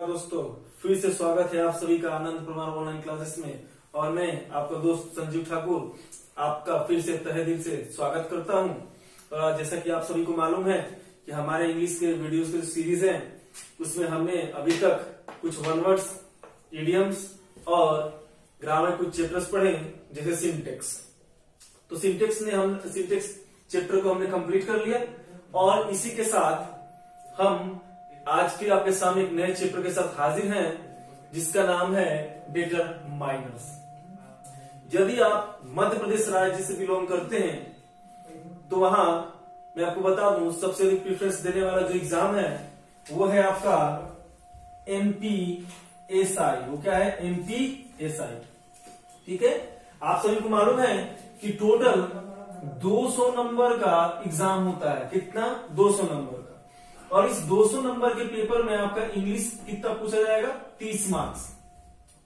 दोस्तों, फिर से स्वागत है आप सभी का आनंद प्रमाण ऑनलाइन क्लासेस में। और मैं आपका दोस्त संजीव ठाकुर आपका फिर से तहे दिल से स्वागत करता हूं। और जैसा कि आप सभी को मालूम है कि हमारे इंग्लिश के वीडियोस की सीरीज है, उसमें हमने अभी तक कुछ वन वर्ड्स, इडियम्स और ग्रामर कुछ चैप्टर्स पढ़े, जैसे सिंटेक्स। तो सिंटेक्स चैप्टर को हमने कंप्लीट कर लिया और इसी के साथ हम आज फिर आपके सामने एक नए चैप्टर के साथ हाजिर हैं, जिसका नाम है डिटरमाइनर्स। यदि आप मध्य प्रदेश राज्य से बिलोंग करते हैं तो वहां मैं आपको बता दूं, सबसे अधिक प्रेफरेंस देने वाला जो एग्जाम है वो है आपका MPSI। वो क्या है? MPSI। ठीक है, आप सभी को मालूम है कि टोटल 200 नंबर का एग्जाम होता है। कितना? 200 नंबर का। और इस 200 नंबर के पेपर में आपका इंग्लिश कितना पूछा जाएगा? 30 मार्क्स।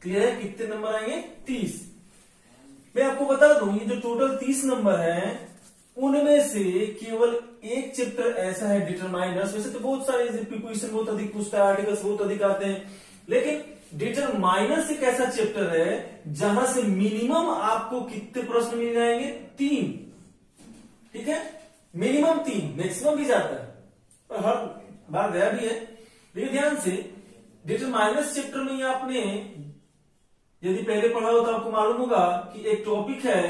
क्लियर है? कितने नंबर आएंगे? 30। मैं आपको बता दूं, ये जो टोटल 30 नंबर है उनमें से केवल एक चैप्टर ऐसा है डिटरमाइनर्स। वैसे तो बहुत सारे प्रीपोजिशन बहुत अधिक पूछता है, आर्टिकल्स बहुत अधिक आते हैं, लेकिन डिटरमाइनर्स एक ऐसा चैप्टर है जहां से मिनिमम आपको कितने प्रश्न मिल जाएंगे? 3। ठीक है, मिनिमम 3, मैक्सिमम भी जाता है और हर बार गया भी है। लेकिन ध्यान से डिटरमाइनर्स चैप्टर में आपने यदि पहले पढ़ा हो तो आपको मालूम होगा कि एक टॉपिक है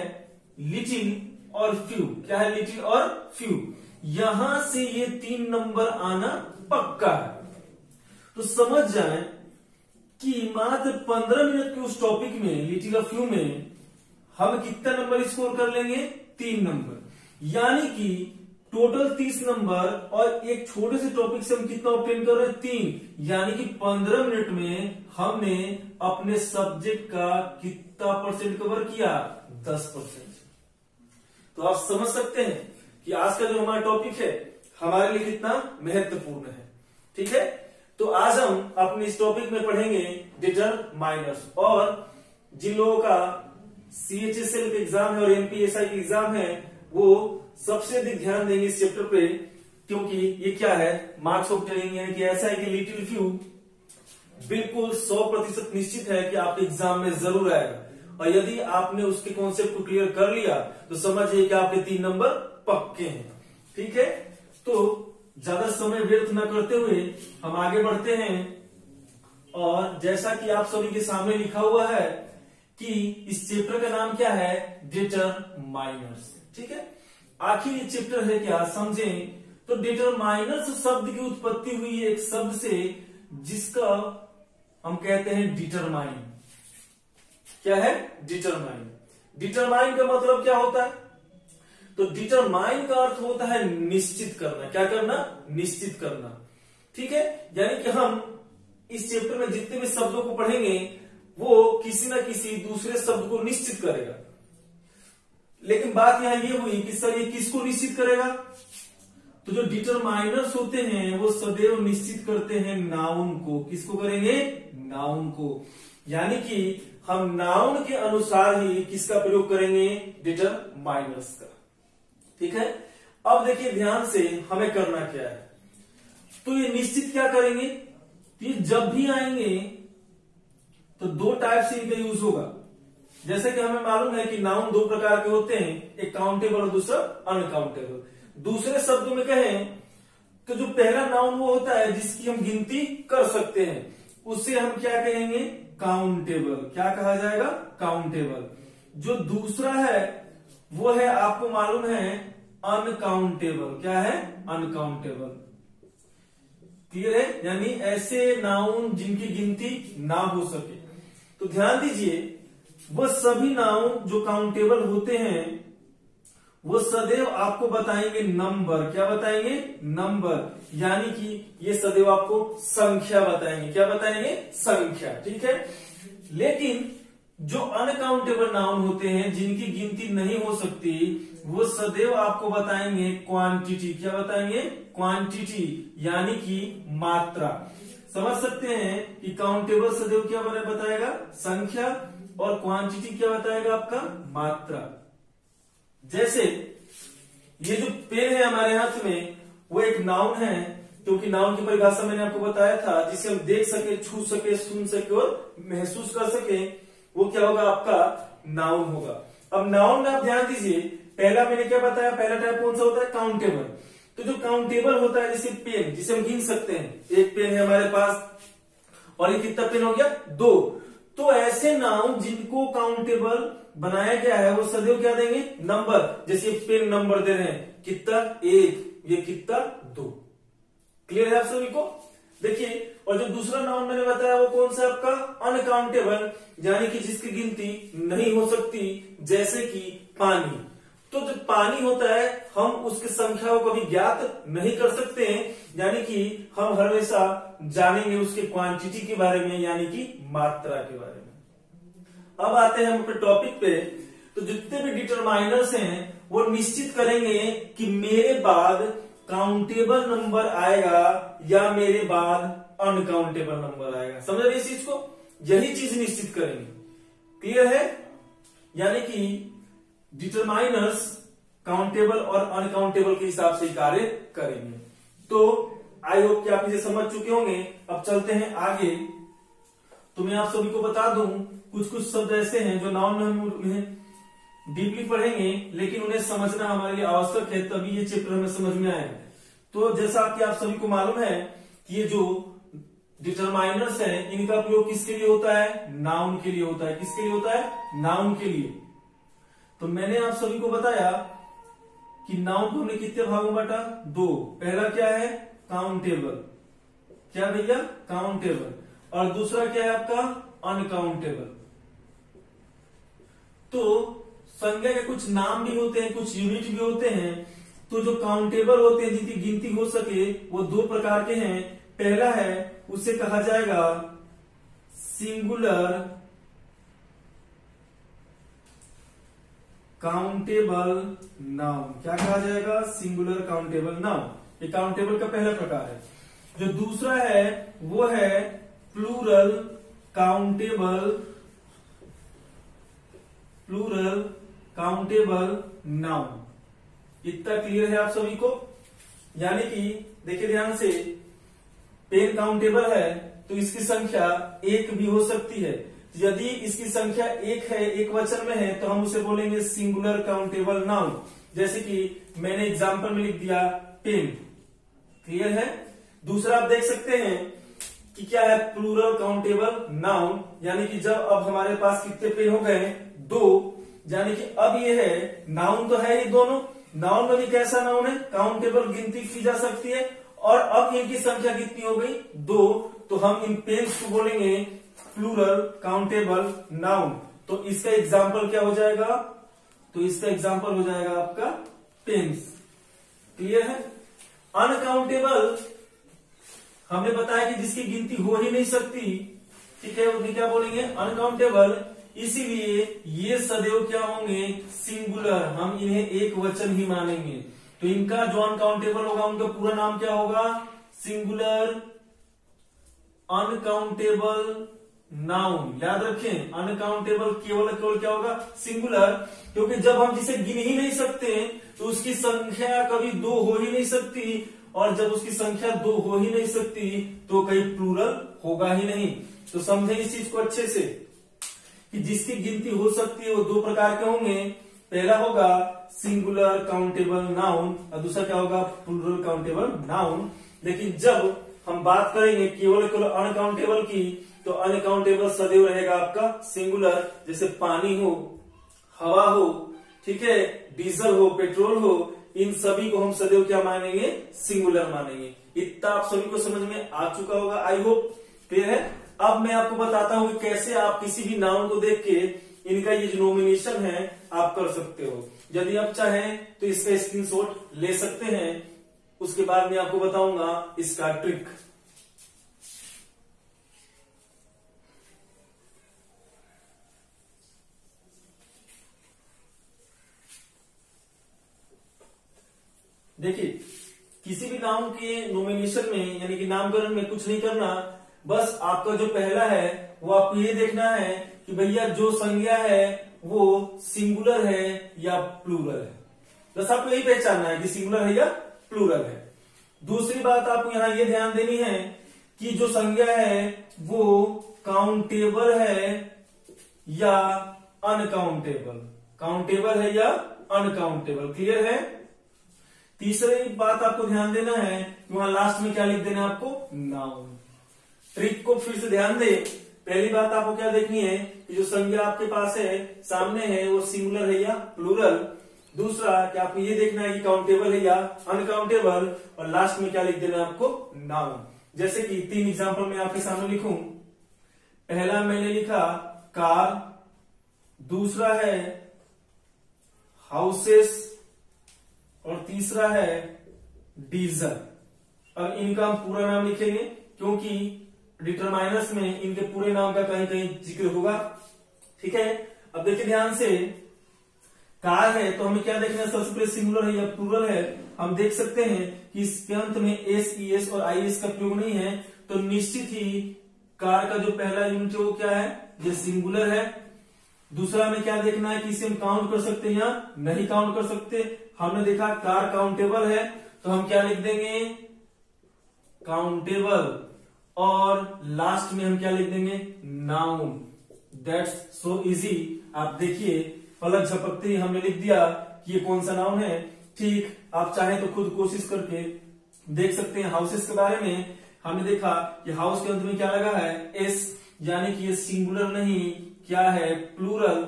लिटिल और फ्यू। क्या है? लिटिल और फ्यू। यहां से ये 3 नंबर आना पक्का है। तो समझ जाएं कि मात्र 15 मिनट के उस टॉपिक में, लिटिल और फ्यू में, हम कितना नंबर स्कोर कर लेंगे? 3 नंबर। यानी कि टोटल 30 नंबर और एक छोटे से टॉपिक से हम कितना ऑब्टेन कर रहे हैं? 3। यानी कि 15 मिनट में हमने अपने सब्जेक्ट का कितना परसेंट कवर किया? 10%। तो आप समझ सकते हैं कि आज का जो हमारा टॉपिक है हमारे लिए कितना महत्वपूर्ण है। ठीक है, तो आज हम अपने इस टॉपिक में पढ़ेंगे डिटरमाइनर्स। और जिन लोगों का CHSL का एग्जाम है और MPSI का एग्जाम है वो सबसे अधिक ध्यान देंगे इस चैप्टर पे, क्योंकि ये क्या है? मार्क्स ऑब्टेनिंग है। कि ऐसा है कि लिटिल फ्यू बिल्कुल 100% निश्चित है कि आपके एग्जाम में जरूर आएगा। और यदि आपने उसके कॉन्सेप्ट को क्लियर कर लिया तो समझिए कि आपके 3 नंबर पक्के हैं। ठीक है, तो ज्यादा समय व्यर्थ न करते हुए हम आगे बढ़ते हैं। और जैसा कि आप सभी के सामने लिखा हुआ है कि इस चैप्टर का नाम क्या है? डिटरमाइनर्स। ठीक है, आखिर ये चैप्टर है क्या, समझें। तो डिटरमाइनर्स शब्द की उत्पत्ति हुई है एक शब्द से जिसका हम कहते हैं डिटरमाइन। क्या है? डिटरमाइन। डिटरमाइन का मतलब क्या होता है? तो डिटरमाइन का अर्थ होता है निश्चित करना। क्या करना? निश्चित करना। ठीक है, यानी कि हम इस चैप्टर में जितने भी शब्दों को पढ़ेंगे वो किसी न किसी दूसरे शब्द को निश्चित करेगा। लेकिन बात यहां ये हुई कि सर ये किसको निश्चित करेगा? तो जो डिटरमाइनर्स होते हैं वो सदैव निश्चित करते हैं नाउन को। किसको करेंगे? नाउन को। यानी कि हम नाउन के अनुसार ही किसका प्रयोग करेंगे? डिटरमाइनर्स का। ठीक है, अब देखिए ध्यान से हमें करना क्या है। तो ये निश्चित क्या करेंगे? ये जब भी आएंगे तो 2 टाइप से इनका यूज होगा। जैसे कि हमें मालूम है कि नाउन 2 प्रकार के होते हैं, एक काउंटेबल और दूसरा अनकाउंटेबल। दूसरे शब्दों में कहें तो जो पहला नाउन वो होता है जिसकी हम गिनती कर सकते हैं, उसे हम क्या कहेंगे? काउंटेबल। क्या कहा जाएगा? काउंटेबल। जो दूसरा है वो है, आपको मालूम है, अनकाउंटेबल। क्या है? अनकाउंटेबल। क्लियर है? यानी ऐसे नाउन जिनकी गिनती ना हो सके। तो ध्यान दीजिए, वो सभी नाउन जो काउंटेबल होते हैं वो सदैव आपको बताएंगे नंबर। क्या बताएंगे? नंबर। यानी कि ये सदैव आपको संख्या बताएंगे। क्या बताएंगे? संख्या। ठीक है, लेकिन जो अनकाउंटेबल नाउन होते हैं जिनकी गिनती नहीं हो सकती वो सदैव आपको बताएंगे क्वांटिटी। क्या बताएंगे? क्वांटिटी, यानी कि मात्रा। समझ सकते हैं कि काउंटेबल सदैव क्या बताएगा? संख्या। और क्वांटिटी क्या बताएगा? आपका मात्रा। जैसे ये जो पेन है हमारे हाथ में वो एक नाउन है क्योंकि नाउन की परिभाषा मैंने आपको बताया था, जिसे हम देख सके, छू सके, सुन सके और महसूस कर सके, वो क्या होगा, आपका नाउन होगा। अब नाउन में आप ध्यान दीजिए, पहला मैंने क्या बताया, पहला टाइप कौन सा होता है, काउंटेबल। तो जो काउंटेबल होता है, जैसे पेन, जिसे हम गिन सकते हैं, एक पेन है हमारे पास और ये कितना पेन हो गया, 2। तो ऐसे नाउन जिनको काउंटेबल बनाया गया है, वो सदैव क्या देंगे, नंबर। जैसे पेन नंबर दे रहे हैं, कितना, 1, ये कितना, 2। क्लियर है आप सभी को? देखिए, और जो दूसरा नाउन मैंने बताया वो कौन सा, आपका अनकाउंटेबल, यानी कि जिसकी गिनती नहीं हो सकती, जैसे कि पानी। तो जो पानी होता है, हम उसकी संख्या को कभी ज्ञात नहीं कर सकते हैं, यानी कि हम हमेशा जानेंगे उसके क्वांटिटी के बारे में, यानी कि मात्रा के बारे में। अब आते हैं हम अपने टॉपिक पे। तो जितने भी डिटरमाइनर्स हैं वो निश्चित करेंगे कि मेरे बाद काउंटेबल नंबर आएगा या मेरे बाद अनकाउंटेबल नंबर आएगा। समझ रहे इस चीज को? यही चीज निश्चित करेंगे। क्लियर है? यानी कि डिटरमाइनर्स काउंटेबल और अनकाउंटेबल के हिसाब से कार्य करेंगे। तो आई होप कि आप इसे समझ चुके होंगे। अब चलते हैं आगे। तो मैं आप सभी को बता दूं, कुछ कुछ शब्द ऐसे हैं जो नाउन में हम उन्हें डीपली पढ़ेंगे, लेकिन उन्हें समझना हमारे लिए आवश्यक है, तभी ये चैप्टर हमें समझ में आएगा। तो जैसा कि आप सभी को मालूम है कि ये जो डिटरमाइनर्स हैं, इनका प्रयोग किसके लिए होता है, नाउन के लिए होता है। किसके लिए होता है, नाउन के लिए। तो मैंने आप सभी को बताया कि नाउन को हमने कितने भागों में बांटा, 2। पहला क्या है, काउंटेबल। क्या भैया, काउंटेबल। और दूसरा क्या है आपका, अनकाउंटेबल। तो संज्ञा के कुछ नाम भी होते हैं, कुछ यूनिट भी होते हैं। तो जो काउंटेबल होते हैं, जिनकी गिनती हो सके, वो 2 प्रकार के हैं। पहला है, उसे कहा जाएगा सिंगुलर काउंटेबल नाउन। क्या कहा जाएगा, सिंगुलर काउंटेबल नाउन। ये काउंटेबल का पहला प्रकार है। जो दूसरा है वो है प्लूरल काउंटेबल नाउन। इतना क्लियर है आप सभी को? यानी कि देखिए ध्यान से, पेन काउंटेबल है तो इसकी संख्या 1 भी हो सकती है। यदि इसकी संख्या 1 है, एक वचन में है, तो हम उसे बोलेंगे सिंगुलर काउंटेबल नाउन। जैसे कि मैंने एग्जांपल में लिख दिया पेन। क्लियर है? दूसरा आप देख सकते हैं कि क्या है, प्लूरल काउंटेबल नाउन, यानी कि जब अब हमारे पास कितने पेन हो गए, 2, यानी कि अब ये है, नाउन तो है ये दोनों। नाउन में भी कैसा नाउन है, काउंटेबल, गिनती की जा सकती है। और अब इनकी संख्या कितनी हो गई, 2। तो हम इन पेन्स को बोलेंगे प्लूरल काउंटेबल नाउन। तो इसका एग्जाम्पल क्या हो जाएगा, तो इसका एग्जाम्पल हो जाएगा आपका पेन्स। क्लियर है? अनकाउंटेबल हमने बताया कि जिसकी गिनती हो ही नहीं सकती, ठीक है, उन्हें क्या बोलेंगे, अनकाउंटेबल। इसीलिए ये सदैव क्या होंगे, सिंगुलर। हम इन्हें एक वचन ही मानेंगे। तो इनका जो अनकाउंटेबल होगा, उनका पूरा नाम क्या होगा, सिंगुलर अनकाउंटेबल नाउन। याद रखें, अनकाउंटेबल केवल केवल क्या होगा, सिंगुलर। क्योंकि जब हम जिसे गिन ही नहीं सकते तो उसकी संख्या कभी 2 हो ही नहीं सकती, और जब उसकी संख्या 2 हो ही नहीं सकती तो कहीं प्लूरल होगा ही नहीं। तो समझे इस चीज को अच्छे से कि जिसकी गिनती हो सकती है वो 2 प्रकार के होंगे। पहला होगा सिंगुलर काउंटेबल नाउन और दूसरा क्या होगा, प्लूरल काउंटेबल नाउन। लेकिन जब हम बात करेंगे केवल केवल अनकाउंटेबल की, तो अनकाउंटेबल सदैव रहेगा आपका सिंगुलर। जैसे पानी हो, हवा हो, ठीक है, डीजल हो, पेट्रोल हो, इन सभी को हम सदैव क्या मानेंगे, सिंगुलर मानेंगे। इतना आप सभी को समझ में आ चुका होगा, आई होप। क्लियर है? अब मैं आपको बताता हूं कि कैसे आप किसी भी नाउन को देख के इनका ये जो नॉमिनेशन है आप कर सकते हो। यदि आप चाहें तो इसका स्क्रीनशॉट ले सकते हैं। उसके बाद मैं आपको बताऊंगा इसका ट्रिक। देखिए, किसी भी नाउन के नॉमिनेशन में यानी कि नामकरण में कुछ नहीं करना, बस आपका जो पहला है वो आपको ये देखना है कि भैया जो संज्ञा है वो सिंगुलर है या प्लूरल है। बस आपको यही पहचानना है कि सिंगुलर है या प्लूरल है। दूसरी बात आपको यहां ये ध्यान देनी है कि जो संज्ञा है वो काउंटेबल है या अनकाउंटेबल, काउंटेबल है या अनकाउंटेबल। क्लियर है। तीसरी बात आपको ध्यान देना है कि वहां लास्ट में क्या लिख देना है आपको, नाउन। ट्रिक को फिर से ध्यान दे। पहली बात आपको क्या देखनी है कि जो संज्ञा आपके पास है सामने है वो सिंगुलर है या प्लूरल। दूसरा कि आपको ये देखना है कि काउंटेबल है या अनकाउंटेबल, और लास्ट में क्या लिख देना है आपको, नाउन। जैसे कि 3 एग्जांपल मैं आपके सामने लिखूं। पहला मैंने लिखा कार, दूसरा है हाउसेस, और तीसरा है डीजल। अब इनका हम पूरा नाम लिखेंगे क्योंकि डिटरमाइनर्स में इनके पूरे नाम का कहीं कहीं जिक्र होगा। ठीक है। अब देखिए ध्यान से, कार है तो हमें क्या देखना है, सबसे पहले सिंगुलर है या प्लूरल है। हम देख सकते हैं कि इसके अंत में एस, ईएस और आईएस का प्रयोग नहीं है, तो निश्चित ही कार का जो पहला यूनिट है वो क्या है, ये सिंगुलर है। दूसरा हमें क्या देखना है कि इसे हम काउंट कर सकते हैं या नहीं काउंट कर सकते। हमने देखा कार काउंटेबल है तो हम क्या लिख देंगे, काउंटेबल, और लास्ट में हम क्या लिख देंगे, नाउन। That's so easy. आप देखिए पलक झपकते ही हमने लिख दिया कि ये कौन सा नाउन है। ठीक, आप चाहे तो खुद कोशिश करके देख सकते हैं। हाउसेस के बारे में हमने देखा कि हाउस के अंत में क्या लगा है, एस, यानी कि ये सिंगुलर नहीं, क्या है, प्लूरल।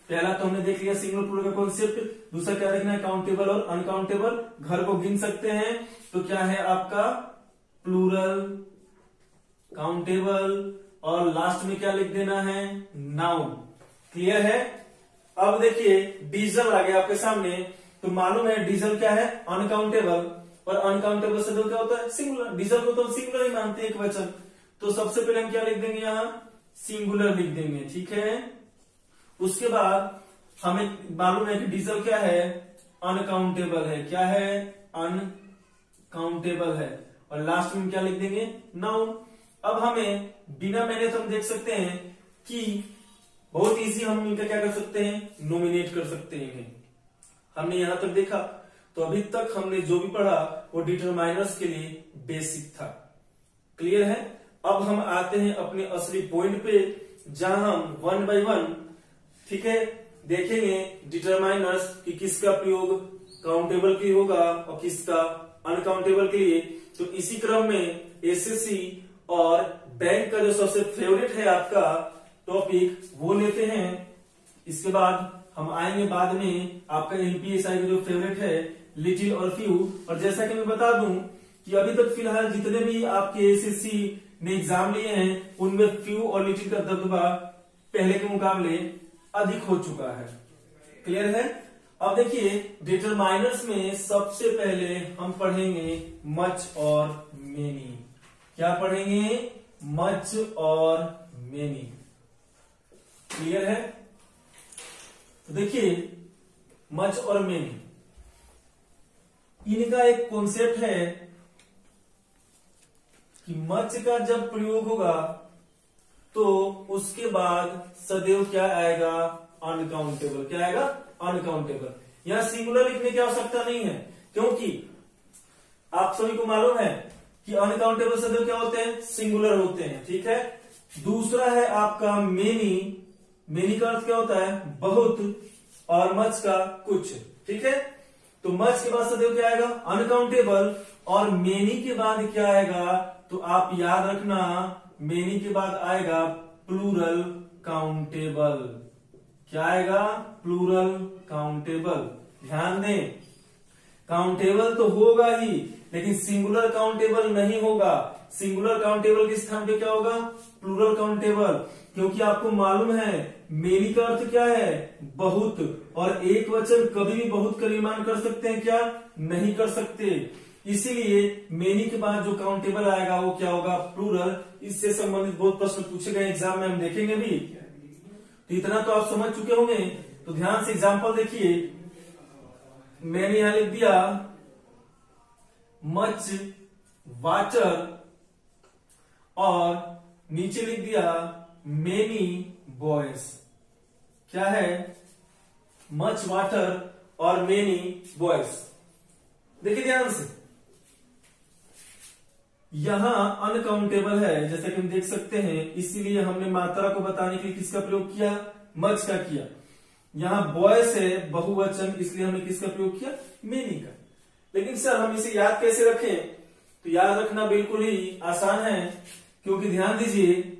पहला तो हमने देख लिया सिंगुलर प्लूरल का कॉन्सेप्ट। दूसरा क्या देखना है, काउंटेबल और अनकाउंटेबल। घर को गिन सकते हैं तो क्या है आपका, प्लूरल, काउंटेबल, और लास्ट में क्या लिख देना है, नाउन। क्लियर है। अब देखिए डीजल आ गया आपके सामने, तो मालूम है डीजल क्या है, अनकाउंटेबल, और अनकाउंटेबल से तो क्या होता है, सिंगुलर। डीजल को तो सिंगुलर ही मानते हैं, एक वचन। तो सबसे पहले हम क्या लिख देंगे, यहां सिंगुलर लिख देंगे। ठीक है। उसके बाद हमें मालूम है कि डीजल क्या है, अनकाउंटेबल है। क्या है, अनकाउंटेबल है, और लास्ट में क्या लिख देंगे, नाउन। अब हमें बिना मैंने तो हम देख सकते हैं कि बहुत इजी हम इनका क्या कर सकते हैं, नोमिनेट कर सकते हैं इन्हें। हमने यहां तक देखा, तो अभी तक हमने जो भी पढ़ा वो डिटरमाइनर्स के लिए बेसिक था। क्लियर है। अब हम आते हैं अपने असली पॉइंट पे, जहां हम 1 बाय 1 ठीक है देखेंगे डिटरमाइनर्स कि किसका प्रयोग काउंटेबल के लिए होगा और किसका अनकाउंटेबल के लिए। तो इसी क्रम में एसएससी और बैंक का जो सबसे फेवरेट है आपका टॉपिक वो लेते हैं। इसके बाद हम आएंगे बाद में आपका एमपीएसआई का जो फेवरेट है लिटिल और फ्यू। और जैसा कि मैं बता दूं कि अभी तक फिलहाल जितने भी आपके एसएससी ने एग्जाम लिए हैं उनमें फ्यू और लिटिल का दबदबा पहले के मुकाबले अधिक हो चुका है। क्लियर है। अब देखिए डिटरमाइनर्स में सबसे पहले हम पढ़ेंगे मच और मेनी। क्या पढ़ेंगे, मच और मेनी। क्लियर है। तो देखिए मच और मेनी, इनका एक कॉन्सेप्ट है कि मच का जब प्रयोग होगा तो उसके बाद सदैव क्या आएगा, अनकाउंटेबल। क्या आएगा, अनकाउंटेबल। यहां सिंगुलर लिखने की आवश्यकता नहीं है, क्योंकि आप सभी को मालूम है कि अनकाउंटेबल सदैव क्या होते हैं, सिंगुलर होते हैं। ठीक है। दूसरा है आपका मेनी। मेनी का अर्थ क्या होता है, बहुत, और मच का कुछ। ठीक है। तो मच के बाद सदैव क्या आएगा, अनकाउंटेबल, और मेनी के बाद क्या आएगा, तो आप याद रखना मेनी के बाद आएगा प्लूरल काउंटेबल। क्या आएगा, प्लूरल काउंटेबल। ध्यान दें, काउंटेबल तो होगा ही लेकिन सिंगुलर काउंटेबल नहीं होगा। सिंगुलर काउंटेबल के स्थान पे क्या होगा, प्लूरल काउंटेबल। क्योंकि आपको मालूम है मेनी का अर्थ क्या है, बहुत, और एक वचन कभी भी बहुत का निर्माण कर सकते हैं क्या, नहीं कर सकते। इसीलिए मेनी के बाद जो काउंटेबल आएगा वो क्या होगा, प्लूरल। इससे संबंधित बहुत प्रश्न पूछे गए एग्जाम में, हम देखेंगे भी। तो इतना तो आप समझ चुके होंगे। तो ध्यान से एग्जाम्पल देखिए। मैंने यहां लिख दिया मच वाटर, और नीचे लिख दिया मेनी बॉयज। क्या है, मच वाटर और मेनी बॉयज। देखिए ध्यान से, यहाँ अनकाउंटेबल है जैसा कि हम देख सकते हैं, इसीलिए हमने मात्रा को बताने के लिए किसका प्रयोग किया, मच का किया। यहाँ बॉयस है बहुवचन, इसलिए हमने किसका प्रयोग किया, मेनी का। लेकिन सर हम इसे याद कैसे रखें, तो याद रखना बिल्कुल ही आसान है, क्योंकि ध्यान दीजिए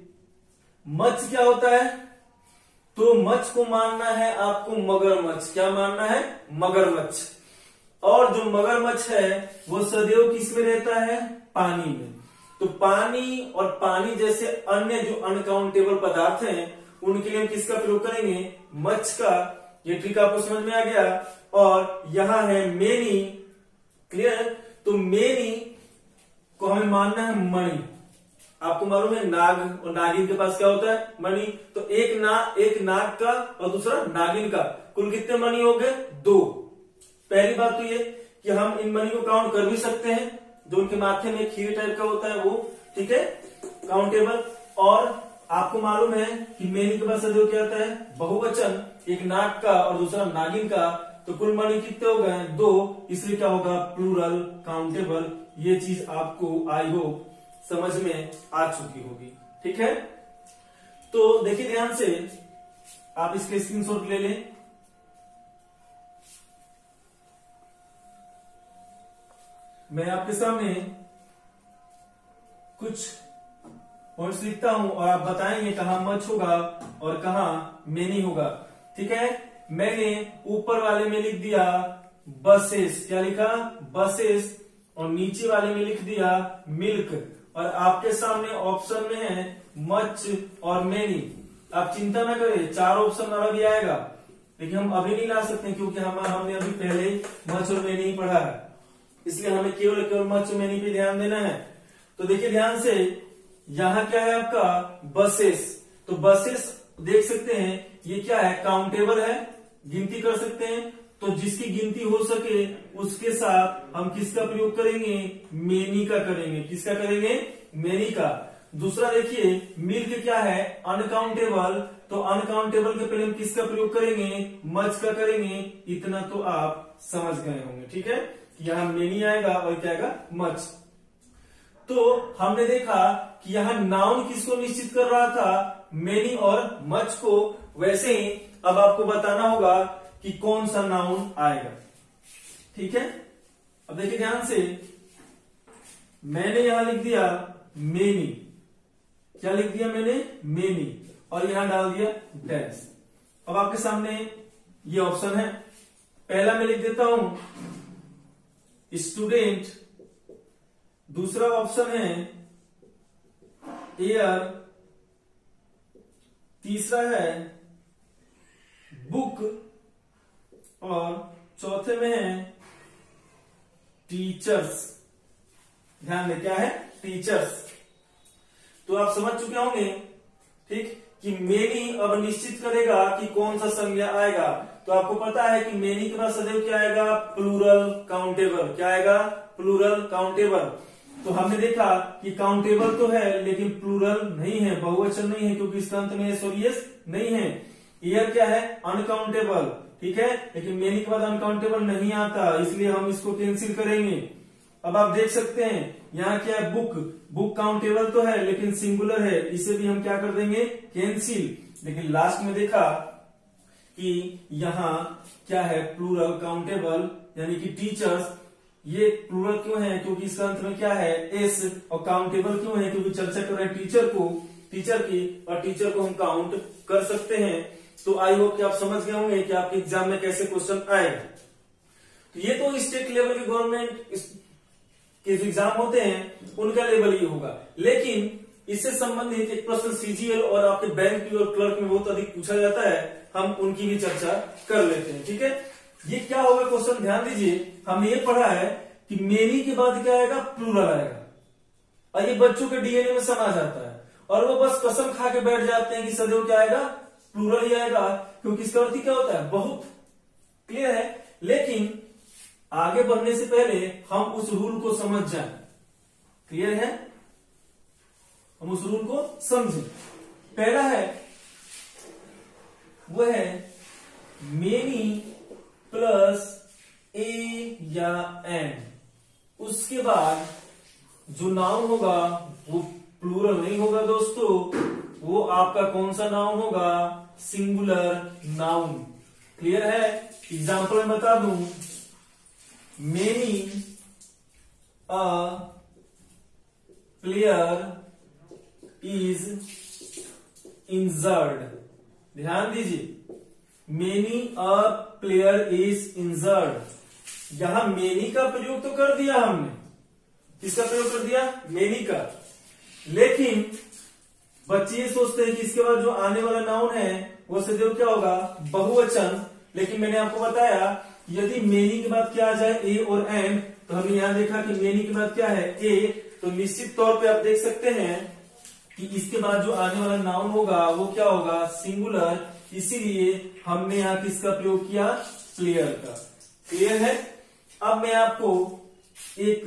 मच क्या होता है, तो मच को मानना है आपको मगरमच्छ। क्या मानना है, मगरमच्छ। और जो मगरमच्छ है वो सदैव किस में रहता है, पानी में। तो पानी और पानी जैसे अन्य जो अनकाउंटेबल पदार्थ हैं उनके लिए हम किसका प्रयोग करेंगे, मच का। ये ट्रिक आपको समझ में आ गया। और यहां है मेनी, क्लियर। तो मेनी को हमें मानना है मणि। आपको मालूम है नाग और नागिन के पास क्या होता है, मणि। तो एक नाग का और दूसरा नागिन का, कुल कितने मणि हो गए, 2। पहली बात तो ये कि हम इन मणि को काउंट कर भी सकते हैं, जो उनके माथे में खीर टाइप का होता है वो, ठीक है, काउंटेबल। और आपको मालूम है कि मेनी के पास सदैव क्या आता है, बहुवचन, एक नाग का और दूसरा नागिन का। तो कुल मणि कितने हो गए, 2, इसलिए क्या होगा, प्लूरल काउंटेबल। ये चीज आपको आई होप समझ में आ चुकी होगी, ठीक है। तो देखिए ध्यान से, आप इसके स्क्रीनशॉट ले लें। मैं आपके सामने कुछ पॉइंट्स लिखता हूं और आप बताएंगे कहां मच होगा और कहां मेनी होगा, ठीक है। मैंने ऊपर वाले में लिख दिया बसेस, क्या लिखा, बसेस, और नीचे वाले में लिख दिया मिल्क। और आपके सामने ऑप्शन में है मच और मेनी। आप चिंता ना करें, 4 ऑप्शन वाला भी आएगा, लेकिन हम अभी नहीं ला सकते क्योंकि हमने अभी पहले मच और मेनी ही पढ़ा है, इसलिए हमें केवल मच और मेनी पे ध्यान देना है। तो देखिए ध्यान से, यहां क्या है आपका, बसेस। तो बसेस देख सकते हैं ये क्या है, काउंटेबल है, गिनती कर सकते हैं। तो जिसकी गिनती हो सके उसके साथ हम किसका प्रयोग करेंगे, मेनी का करेंगे। किसका करेंगे, मेनी का। दूसरा देखिए मिल्क क्या है, अनकाउंटेबल। तो अनकाउंटेबल के पहले हम किसका प्रयोग करेंगे, मच का करेंगे। इतना तो आप समझ गए होंगे, ठीक है। यहां मेनी आएगा और क्या आएगा, मच। तो हमने देखा कि यहां नाउन किसको निश्चित कर रहा था, मेनी और मच को। वैसे ही अब आपको बताना होगा कि कौन सा नाउन आएगा, ठीक है। अब देखिए ध्यान से, मैंने यहां लिख दिया मेनी। क्या लिख दिया मैंने, मेनी, और यहां डाल दिया डैश। अब आपके सामने ये ऑप्शन है। पहला मैं लिख देता हूं स्टूडेंट, दूसरा ऑप्शन है एयर, तीसरा है बुक, और चौथे में है टीचर्स। ध्यान दें क्या है, टीचर्स। तो आप समझ चुके होंगे, ठीक, कि मेनी अब निश्चित करेगा कि कौन सा संज्ञा आएगा। तो आपको पता है कि मेनी के पास सदैव क्या आएगा, प्लूरल काउंटेबल। क्या आएगा, प्लूरल काउंटेबल। तो हमने देखा कि काउंटेबल तो है लेकिन प्लूरल नहीं है, बहुवचन नहीं है, क्योंकि इसका अंत में एस और एस नहीं है। ईयर क्या है, अनकाउंटेबल, ठीक है, लेकिन मेनी के बाद अनकाउंटेबल नहीं आता, इसलिए हम इसको कैंसिल करेंगे। अब आप देख सकते हैं यहाँ क्या है, बुक। बुक काउंटेबल तो है लेकिन सिंगुलर है, इसे भी हम क्या कर देंगे, कैंसिल। लेकिन लास्ट में देखा कि यहाँ क्या है, प्लूरल काउंटेबल, यानी कि टीचर्स। ये प्लूरल क्यों है, क्योंकि इसका अंत में क्या है, एस। और काउंटेबल क्यों है, क्योंकि चर्चा कर रहे हैं टीचर की, और टीचर को हम काउंट कर सकते हैं। तो आई होप कि आप समझ गए होंगे कि आपके एग्जाम में कैसे क्वेश्चन आएगा। तो ये तो स्टेट लेवल के गवर्नमेंट के जो एग्जाम होते हैं उनका लेवल ही होगा, लेकिन इससे संबंधित एक प्रश्न सीजीएल और आपके बैंक और क्लर्क में बहुत अधिक पूछा जाता है, हम उनकी भी चर्चा कर लेते हैं, ठीक है। ये क्या होगा क्वेश्चन, ध्यान दीजिए। हमने ये पढ़ा है कि मेनी के बाद क्या आएगा, प्लूरल आएगा, और ये बच्चों के डीएनए में समा जाता है, और वो बस कसम खा के बैठ जाते हैं कि सदैव क्या आएगा, प्लूरल ही आएगा, क्योंकि इसका अर्थ क्या होता है, बहुत। क्लियर है। लेकिन आगे बढ़ने से पहले हम उस रूल को समझ जाएं। क्लियर है, हम उस रूल को समझें। पहला है वो है मेनी प्लस ए या एन, उसके बाद जो नाउन होगा वो प्लूरल नहीं होगा दोस्तों, वो आपका कौन सा नाउन होगा, सिंगुलर नाउन। क्लियर है? एग्जाम्पल में बता दूं, many a player is injured. ध्यान दीजिए, many a player is injured. यहां मेनी का प्रयोग तो कर दिया हमने, किसका प्रयोग कर दिया, मेनी का। लेकिन बच्चे ये सोचते हैं कि इसके बाद जो आने वाला नाउन है वो सदैव क्या होगा, बहुवचन। लेकिन मैंने आपको बताया यदि मेनी के बाद क्या आ जाए, ए और एन, तो हमने यहां देखा कि मेनी के बाद क्या है, ए, तो निश्चित तौर पे आप देख सकते हैं कि इसके बाद जो आने वाला नाउन होगा वो क्या होगा, सिंगुलर। इसीलिए हमने यहां किसका प्रयोग किया, प्लेयर का। क्लियर है? अब मैं आपको एक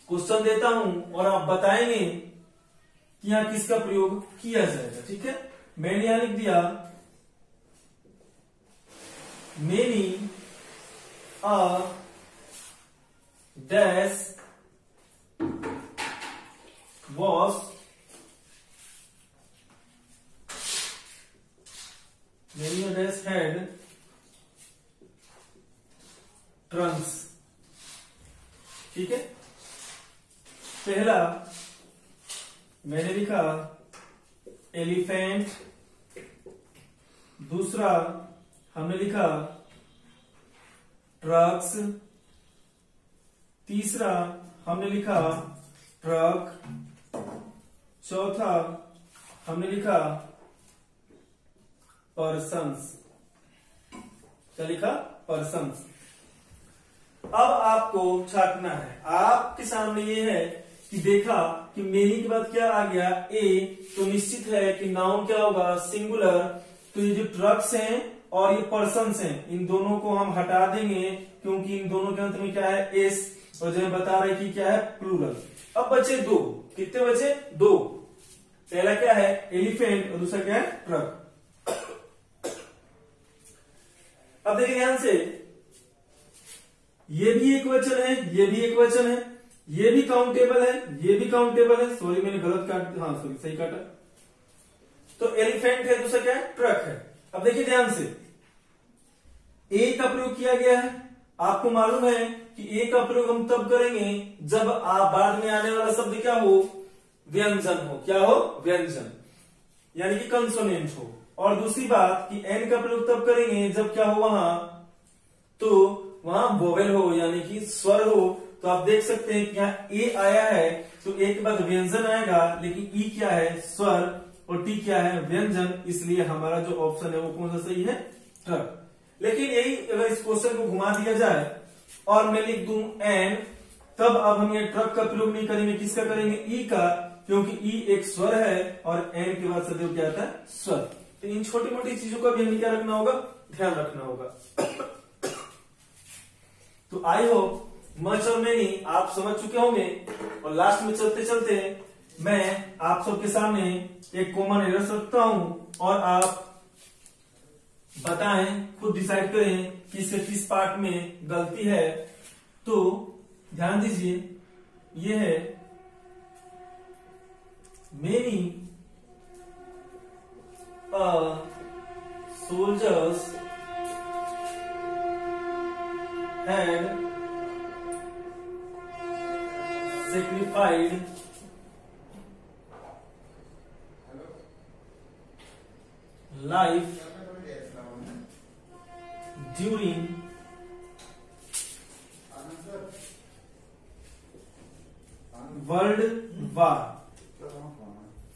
क्वेश्चन देता हूं और आप बताएंगे कि यहां किसका प्रयोग किया जाएगा। ठीक है? मैंने यहां लिख दिया, many a dash was, many a dash had trunks। ठीक है? पहला मैंने लिखा एलिफेंट, दूसरा हमने लिखा ट्रक्स, तीसरा हमने लिखा ट्रक, चौथा हमने लिखा पर्सन्स। क्या लिखा, पर्सन्स। अब आपको छाटना है, आपके सामने ये है कि देखा कि मेनी के बाद क्या आ गया, ए, तो निश्चित है कि नाउन क्या होगा, सिंगुलर। तो ये जो ट्रक्स हैं और ये पर्सन्स हैं, इन दोनों को हम हटा देंगे क्योंकि इन दोनों के अंत में क्या है, एस, और जो बता रहे कि क्या है, प्लूरल। अब बचे दो, कितने बचे, दो। पहला क्या है, एलिफेंट, और दूसरा क्या है, ट्रक। अब देखिए ध्यान से, ये भी एक वचन है, ये भी एक वचन है, ये भी काउंटेबल है, ये भी काउंटेबल है। सॉरी मैंने गलत काट, हाँ सॉरी सही काटा। तो एलिफेंट है, दूसरा क्या है, ट्रक है। अब देखिए ध्यान से, ए का प्रयोग किया गया है। आपको मालूम है कि ए का प्रयोग हम तब करेंगे जब आप बाद में आने वाला शब्द क्या हो, व्यंजन हो। क्या हो, व्यंजन, यानी कि कंसोनेंट हो। और दूसरी बात कि एन का प्रयोग तब करेंगे जब क्या हो वहां, तो वहां वोवेल हो, यानी कि स्वर हो। तो आप देख सकते हैं कि यहाँ ए आया है, तो ए के बाद व्यंजन आएगा, लेकिन ई क्या है, स्वर, और टी क्या है, व्यंजन। इसलिए हमारा जो ऑप्शन है वो कौन सा सही है, ट्रक। लेकिन यही अगर इस क्वेश्चन को घुमा दिया जाए और मैं लिख दूं एन, तब अब हम ये ट्रक का प्रयोग नहीं करेंगे, किसका करेंगे, ई का, क्योंकि ई एक स्वर है और एन के बाद सदैव क्या आता है, स्वर। तो इन छोटी मोटी चीजों का भी हमें क्या रखना होगा, ध्यान रखना होगा। तो आई होप मच और मेनी आप समझ चुके होंगे। और लास्ट में चलते चलते मैं आप सबके सामने एक कॉमन एरर रखता हूं और आप बताएं, खुद डिसाइड करें कि इसके किस पार्ट में गलती है। तो ध्यान दीजिए, ये है many soldiers had sacrificed life during world war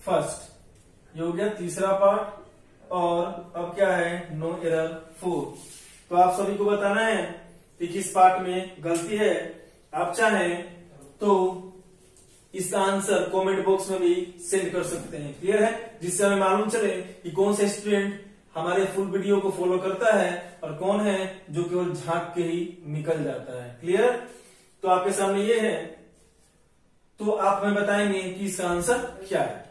first. ये हो गया तीसरा पार्ट। और अब क्या है, नो एरर 4। तो आप सभी को बताना है कि किस पार्ट में गलती है। आप चाहें तो इसका आंसर कमेंट बॉक्स में भी सेंड कर सकते हैं। क्लियर है? जिससे हमें मालूम चले कि कौन सा स्टूडेंट हमारे फुल वीडियो को फॉलो करता है और कौन है जो केवल झांक के ही निकल जाता है। क्लियर? तो आपके सामने ये है, तो आप हमें बताएंगे कि इसका आंसर क्या है।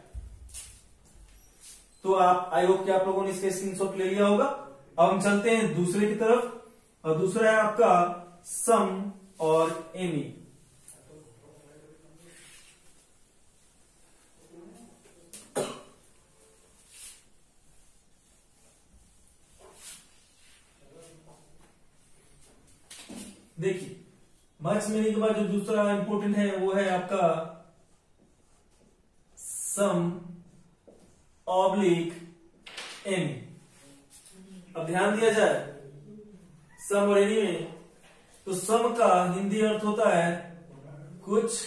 तो आप, आई होप कि आप लोगों ने इसका स्क्रीनशॉट ले लिया होगा। अब हम चलते हैं दूसरे की तरफ, और दूसरा है आपका सम और एनी। देखिए मच मिलने के बाद जो दूसरा इंपोर्टेंट है वो है आपका सम ऑब्लिक एनी। अब ध्यान दिया जाए सम और एनी में, तो सम का हिंदी अर्थ होता है कुछ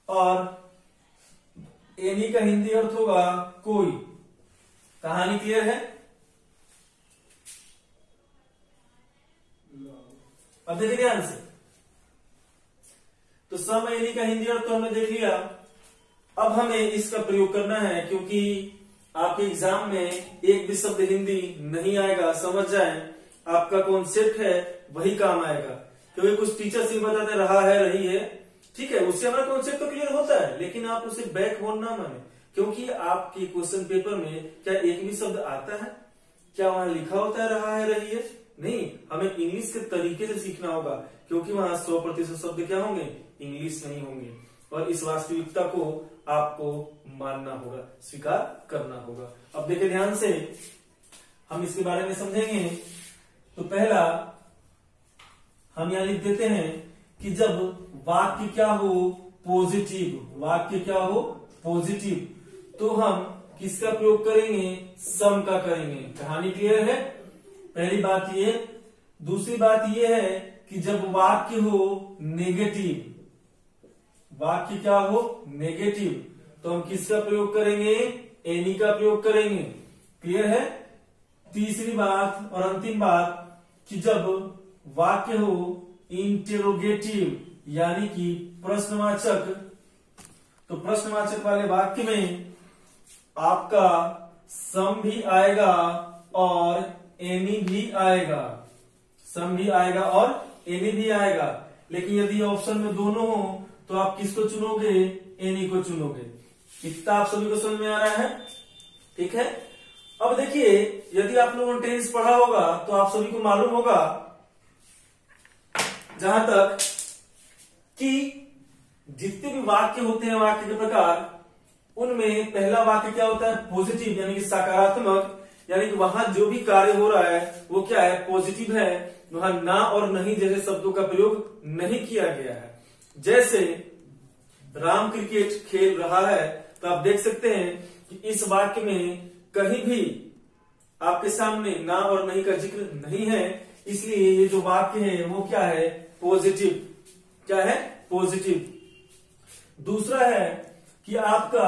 और एनी का हिंदी अर्थ होगा कोई। कहानी क्लियर है? अब देखिए ध्यान से, तो सम एनी का हिंदी अर्थ तो हमने देख लिया। अब हमें इसका प्रयोग करना है, क्योंकि आपके एग्जाम में एक भी शब्द हिंदी नहीं आएगा। समझ जाए आपका कॉन्सेप्ट है वही काम आएगा, क्योंकि कुछ टीचर से बताते रहा है रही है, ठीक है, उससे हमारा कॉन्सेप्ट तो क्लियर होता है, लेकिन आप उसे बैकबोन ना माने, क्योंकि आपके क्वेश्चन पेपर में क्या एक भी शब्द आता है? क्या वहां लिखा होता है रहा है रही है? नहीं, हमें इंग्लिश के तरीके से सीखना होगा, क्योंकि वहां 100% शब्द क्या होंगे? इंग्लिश नहीं होंगे। और इस वास्तविकता को आपको मानना होगा, स्वीकार करना होगा। अब देखिए ध्यान से, हम इसके बारे में समझेंगे। तो पहला हम यहां लिख देते हैं कि जब वाक्य क्या हो? पॉजिटिव। वाक्य क्या हो? पॉजिटिव। तो हम किसका प्रयोग करेंगे? सम का करेंगे। कहानी क्लियर है? पहली बात ये। दूसरी बात ये है कि जब वाक्य हो नेगेटिव, वाक्य क्या हो? नेगेटिव, तो हम किसका प्रयोग करेंगे? एनी का प्रयोग करेंगे। क्लियर है? तीसरी बात और अंतिम बात कि जब वाक्य हो इंटेरोगेटिव यानी कि प्रश्नवाचक, तो प्रश्नवाचक वाले वाक्य में आपका सम भी आएगा और एनी भी आएगा। सम भी आएगा और एनी भी आएगा। लेकिन यदि ऑप्शन में दोनों हो तो आप किसको चुनोगे? एनी को चुनोगे। कितना आप सभी को समझ में आ रहा है? ठीक है। अब देखिए, यदि आप लोगों ने टेंस पढ़ा होगा तो आप सभी को मालूम होगा जहां तक कि जितने भी वाक्य होते हैं, वाक्य के प्रकार, उनमें पहला वाक्य क्या होता है? पॉजिटिव यानी कि सकारात्मक, यानी कि वहां जो भी कार्य हो रहा है वो क्या है? पॉजिटिव है। वहां ना और नहीं जैसे शब्दों का प्रयोग नहीं किया गया है। जैसे राम क्रिकेट खेल रहा है, तो आप देख सकते हैं कि इस वाक्य में कहीं भी आपके सामने ना और नहीं का जिक्र नहीं है, इसलिए ये जो वाक्य है वो क्या है? पॉजिटिव। क्या है? पॉजिटिव। दूसरा है कि आपका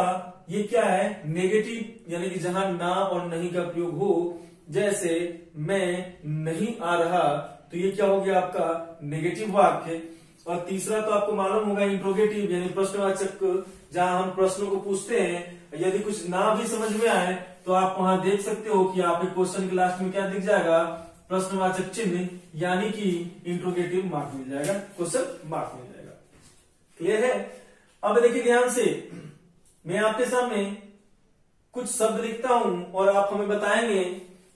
ये क्या है? नेगेटिव, यानी कि जहां ना और नहीं का प्रयोग हो, जैसे मैं नहीं आ रहा, तो ये क्या हो गया? आपका नेगेटिव वाक्य। और तीसरा तो आपको मालूम होगा इंट्रोगेटिव, यानी प्रश्नवाचक, जहां हम प्रश्नों को पूछते हैं। यदि कुछ ना भी समझ में आए तो आप वहां देख सकते हो कि आपके क्वेश्चन के लास्ट में क्या दिख जाएगा? प्रश्नवाचक चिन्ह, यानी कि इंट्रोगेटिव मार्क मिल जाएगा, क्वेश्चन मार्क मिल जाएगा। क्लियर है? अब देखिए ध्यान से, मैं आपके सामने कुछ शब्द लिखता हूं और आप हमें बताएंगे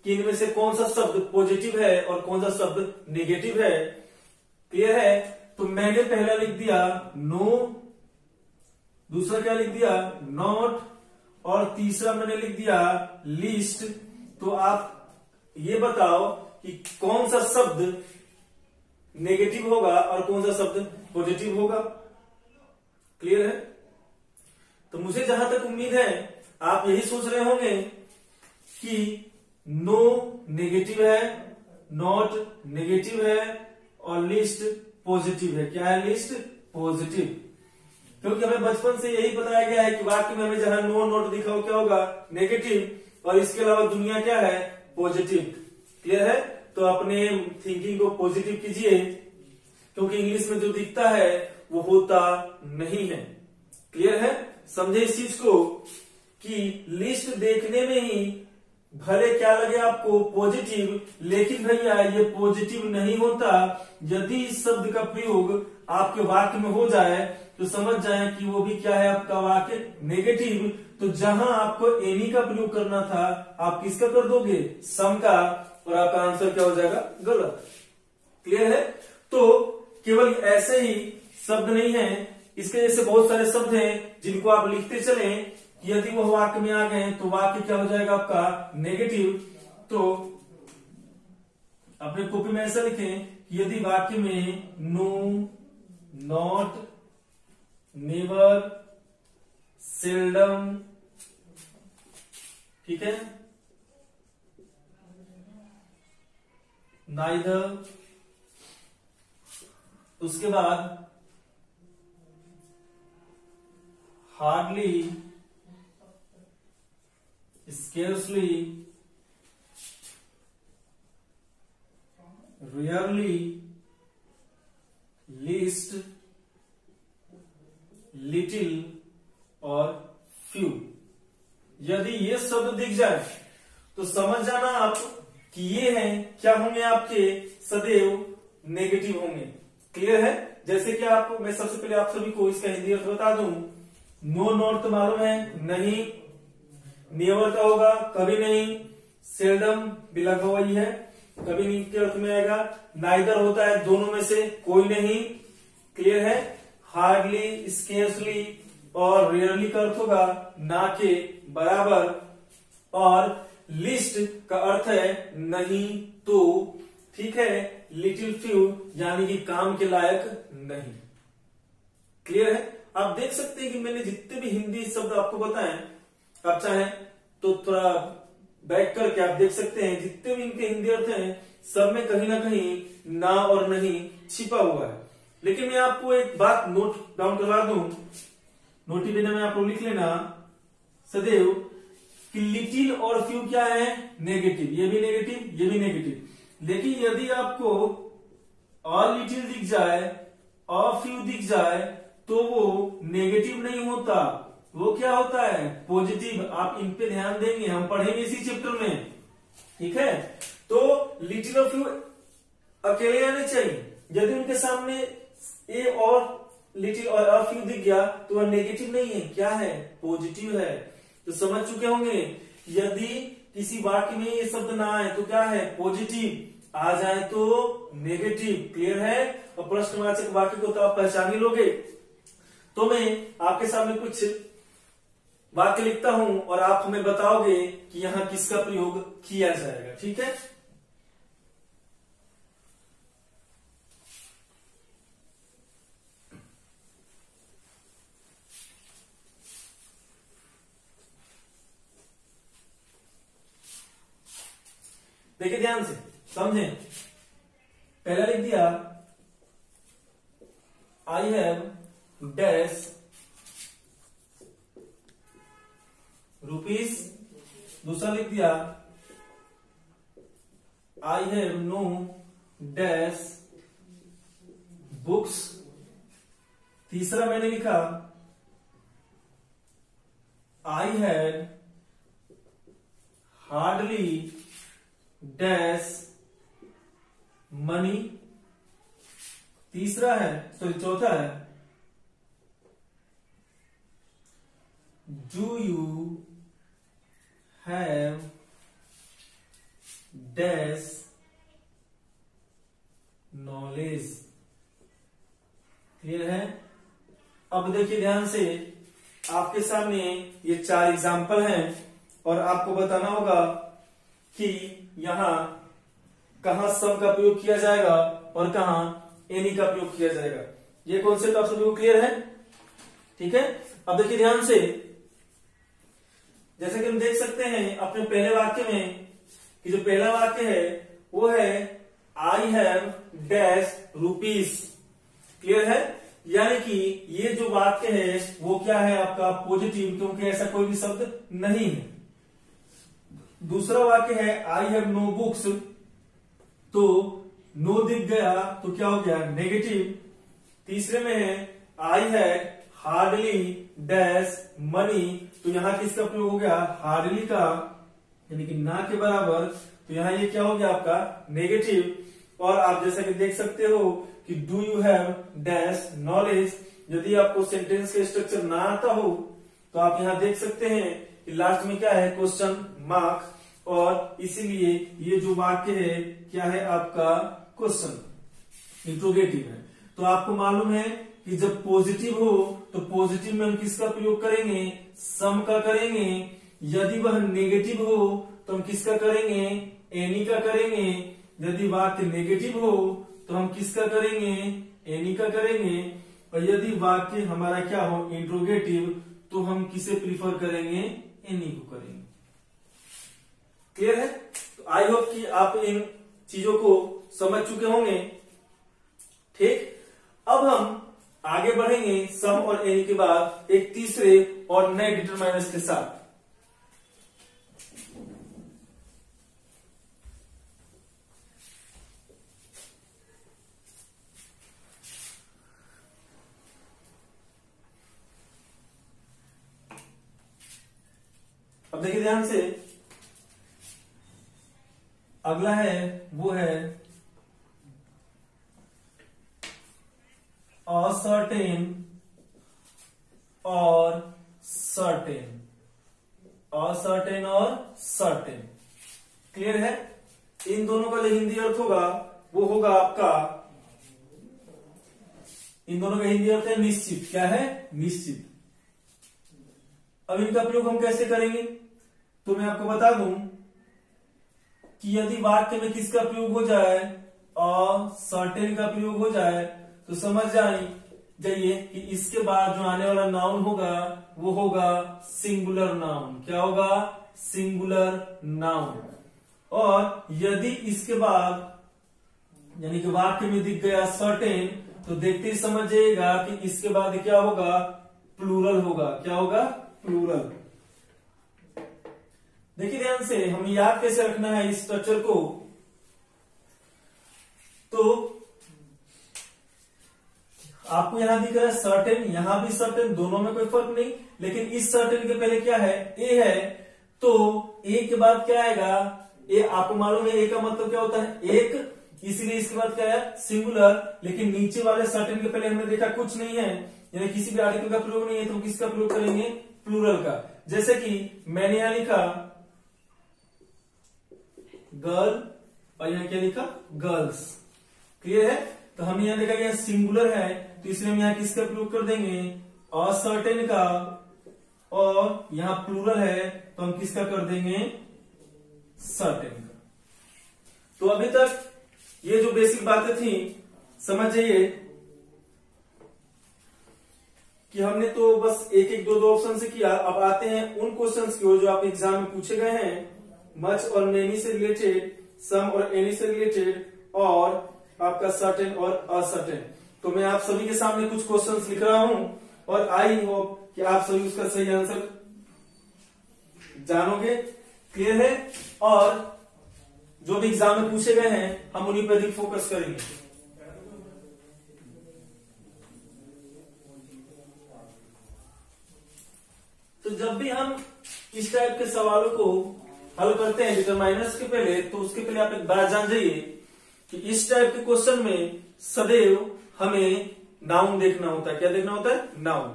कि इनमें से कौन सा शब्द पॉजिटिव है और कौन सा शब्द नेगेटिव है। क्लियर है? तो मैंने पहला लिख दिया नो, दूसरा क्या लिख दिया? नॉट, और तीसरा मैंने लिख दिया लिस्ट। तो आप ये बताओ कि कौन सा शब्द नेगेटिव होगा और कौन सा शब्द पॉजिटिव होगा। क्लियर है? तो मुझे जहां तक उम्मीद है आप यही सोच रहे होंगे कि नो नेगेटिव है, नॉट नेगेटिव है और लिस्ट पॉजिटिव है। क्या है? Least positive. क्योंकि हमें बचपन से यही बताया गया है कि वाक्य में हमें जहां नो नोट दिखा हो क्या होगा? नेगेटिव, और इसके अलावा दुनिया क्या है? पॉजिटिव। क्लियर है? तो अपने थिंकिंग को पॉजिटिव कीजिए, क्योंकि इंग्लिश में जो दिखता है वो होता नहीं है। क्लियर है? समझे इस चीज को कि लिस्ट देखने में ही भले क्या लगे आपको पॉजिटिव, लेकिन भैया ये पॉजिटिव नहीं होता। यदि इस शब्द का प्रयोग आपके वाक्य में हो जाए तो समझ जाएं कि वो भी क्या है? आपका वाक्य नेगेटिव। तो जहां आपको एनी का प्रयोग करना था, आप किसका कर दोगे? सम का, और आपका आंसर क्या हो जाएगा? गलत। क्लियर है? तो केवल ऐसे ही शब्द नहीं है, इसके जैसे बहुत सारे शब्द हैं जिनको आप लिखते चलें। यदि वह वाक्य में आ गए तो वाक्य क्या हो जाएगा? आपका नेगेटिव। तो अपने कॉपी में ऐसा लिखें कि यदि वाक्य में नो, नॉट, नेवर, सेल्डम, ठीक है, नाइदर, उसके बाद hardly, scarcely, rarely, least, little और फ्यू, यदि ये शब्द दिख जाए तो समझ जाना आप कि ये हैं क्या होंगे, आपके सदैव नेगेटिव होंगे। क्लियर है? जैसे कि आप, मैं सबसे पहले आप सभी को इसका हिंदी अर्थ बता दूं। नो, नॉट तो मालूम है, नहीं। नेवर का होगा कभी नहीं। सेल्डम भी लगभग वही है, कभी नहीं के अर्थ में आएगा। नाइदर होता है दोनों में से कोई नहीं। क्लियर है? हार्डली, स्केर्सली और रेयरली का अर्थ होगा ना के बराबर। और लिस्ट का अर्थ है नहीं तो। ठीक है? लिटिल फ्यू यानी कि काम के लायक नहीं। क्लियर है? आप देख सकते हैं कि मैंने जितने भी हिंदी शब्द आपको बताए, आप चाहे तो थोड़ा बैक करके आप देख सकते हैं जितने भी इनके हिंदी अर्थ हैं, सब में कहीं ना कहीं ना और नहीं छिपा हुआ है। लेकिन मैं आपको एक बात नोट डाउन करवा दूं, नोटिफिकेशन में आप लोग लिख लेना सदैव कि लिटिल और फ्यू क्या है, नेगेटिव। ये भी नेगेटिव, ये भी नेगेटिव। लेकिन यदि आपको और लिटिल दिख जाए और फ्यू दिख जाए तो वो नेगेटिव नहीं होता, वो क्या होता है, पॉजिटिव। आप इन पे ध्यान देंगे, हम पढ़ेंगे इसी चैप्टर में। ठीक है? तो लिटिल और फ्यू अकेले आने चाहिए। यदि उनके सामने ए और लिटिल और फ्यू दिख गया तो वह नेगेटिव नहीं है, क्या है, पॉजिटिव है। तो समझ चुके होंगे, यदि किसी वाक्य में ये शब्द ना आए तो क्या है, पॉजिटिव। आ जाए तो नेगेटिव। क्लियर है? और प्रश्नवाचक वाक्य को तो आप पहचान ही लोगे। तो मैं आपके सामने कुछ वाक्य लिखता हूं और आप हमें बताओगे कि यहां किसका प्रयोग किया जाएगा। ठीक है? देखिए ध्यान से समझें। पहला लिख दिया आई हैव डैश रुपीस। दूसरा लिख दिया I have no dash books. तीसरा मैंने लिखा I have hardly dash money. तीसरा है, सॉरी चौथा है do you have dash knowledge. Clear है? अब देखिए ध्यान से, आपके सामने ये 4 एग्जाम्पल हैं और आपको बताना होगा कि यहां कहां सम का प्रयोग किया जाएगा और कहां एनी का प्रयोग किया जाएगा। ये कॉन्सेप्ट आप सभी को क्लियर है? ठीक है? अब देखिए ध्यान से, जैसे कि हम देख सकते हैं अपने पहले वाक्य में कि जो पहला वाक्य है वो है I have dash rupees. Clear है? यानी कि ये जो वाक्य है वो क्या है आपका, पॉजिटिव, क्योंकि ऐसा कोई भी शब्द नहीं है। दूसरा वाक्य है आई हैव नो बुक्स, तो नो दिख गया तो क्या हो गया, नेगेटिव। तीसरे में है I have hardly dash money, तो यहां किसका प्रयोग हो गया, हार्डली का, यानी कि ना के बराबर। तो यहां ये क्या हो गया आपका, नेगेटिव। और आप जैसा कि देख सकते हो कि do you have dash knowledge. यदि आपको सेंटेंस का स्ट्रक्चर ना आता हो तो आप यहां देख सकते हैं कि लास्ट में क्या है, क्वेश्चन मार्क। और इसीलिए ये जो वाक्य है क्या है आपका, क्वेश्चन इंट्रोगेटिव है। तो आपको मालूम है कि जब पॉजिटिव हो तो पॉजिटिव में हम किसका प्रयोग करेंगे, सम का करेंगे। यदि वह नेगेटिव हो तो हम किसका करेंगे, एनी का करेंगे। यदि वाक्य नेगेटिव हो तो हम किसका करेंगे, एनी का करेंगे। और यदि वाक्य हमारा क्या हो, इंट्रोगेटिव, तो हम किसे प्रीफर करेंगे, एनी को करेंगे। क्लियर है? तो आई होप कि आप इन चीजों को समझ चुके होंगे। ठीक, अब हम आगे बढ़ेंगे सम और एनी के बाद एक तीसरे और नए डिटरमाइनर्स के साथ। अब देखिए ध्यान से, अगला है वो है असर्टेन और सर्टेन, असर्टेन और सर्टेन। क्लियर है? इन दोनों का जो हिंदी अर्थ होगा वो होगा आपका, इन दोनों का हिंदी अर्थ है निश्चित। क्या है? निश्चित। अब इनका प्रयोग हम कैसे करेंगे, तो मैं आपको बता दूं कि यदि वाक्य में किसका प्रयोग हो जाए, सर्टेन का प्रयोग हो जाए, तो समझ जाइए कि इसके बाद जो आने वाला नाउन होगा वो होगा सिंगुलर नाउन। क्या होगा? Singular noun. और यदि इसके बाद यानी कि वाक्य में दिख गया सर्टेन, तो देखते ही समझिएगा कि इसके बाद क्या होगा, प्लूरल होगा। क्या होगा? प्लूरल। देखिए ध्यान से, हमें याद कैसे रखना है इस स्ट्रक्चर को, तो आपको यहां दिख रहा है सर्टेन, यहां भी सर्टेन, दोनों में कोई फर्क नहीं। लेकिन इस सर्टेन के पहले क्या है, ए है, तो ए के बाद क्या आएगा, ए। आपको मालूम है ए का मतलब क्या होता है, एक, इसीलिए इसके बाद क्या है, सिंगुलर। लेकिन नीचे वाले सर्टेन के पहले हमने देखा कुछ नहीं है, यानी किसी भी आर्टिकल का प्रयोग नहीं है, तो हम किसका प्रयोग करेंगे, प्लूरल का। जैसे कि मैंने यहां लिखा गर्ल और यहां क्या लिखा, गर्ल्स। क्लियर है? तो हम यहां देखा गया सिंगुलर है, तो इसलिए हम यहां किसका प्रयोग कर देंगे, असर्टेन का। और यहां प्लूरल है, तो हम किसका कर देंगे, सर्टेन का। तो अभी तक ये जो बेसिक बातें थी, समझ जाइए कि हमने तो बस एक एक दो ऑप्शन से किया। अब आते हैं उन क्वेश्चंस की ओर जो आप एग्जाम में पूछे गए हैं, मच और मेनी से रिलेटेड, सम और एनी से रिलेटेड, और आपका सर्टेन और असर्टेन। तो मैं आप सभी के सामने कुछ क्वेश्चंस लिख रहा हूं, और आई होप कि आप सभी उसका सही आंसर जानोगे। क्लियर है? और जो भी एग्जाम में पूछे गए हैं, हम उन्हीं पर अधिक फोकस करेंगे। तो जब भी हम इस टाइप के सवालों को हल करते हैं डिटरमाइनर्स के पहले, तो उसके पहले आप एक बात जान जाइए कि इस टाइप के क्वेश्चन में सदैव हमें नाउन देखना होता है। क्या देखना होता है? नाउन।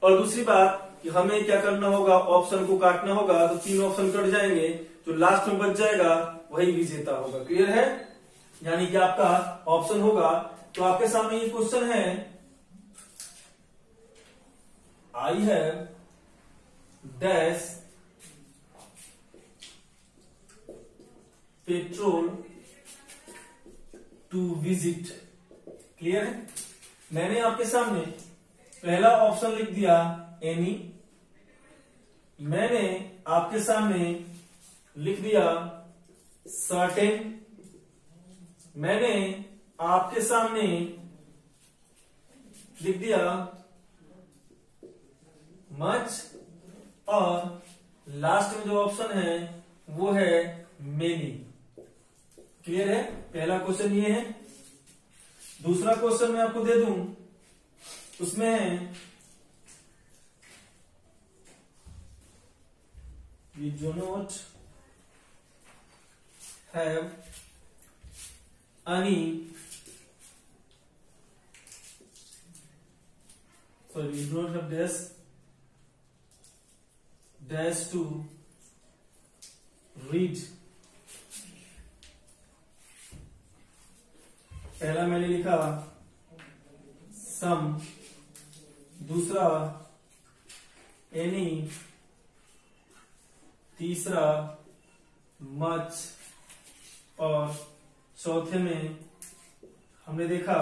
और दूसरी बात कि हमें क्या करना होगा, ऑप्शन को काटना होगा, तो 3 ऑप्शन कट जाएंगे, जो लास्ट में बच जाएगा वही विजेता होगा। क्लियर है? यानी कि आपका ऑप्शन होगा। तो आपके सामने ये क्वेश्चन है, I have dash petrol to visit. Clear है? मैंने आपके सामने पहला ऑप्शन लिख दिया एनी, मैंने आपके सामने लिख दिया सर्टेन, मैंने आपके सामने लिख दिया मच, और लास्ट में जो ऑप्शन है वो है मेनी। क्लियर है? पहला क्वेश्चन ये है। दूसरा क्वेश्चन मैं आपको दे दूं, उसमें है we do not have any we do not have dash to read। पहला मैंने लिखा सम, दूसरा एनी, तीसरा मच, और चौथे में हमने देखा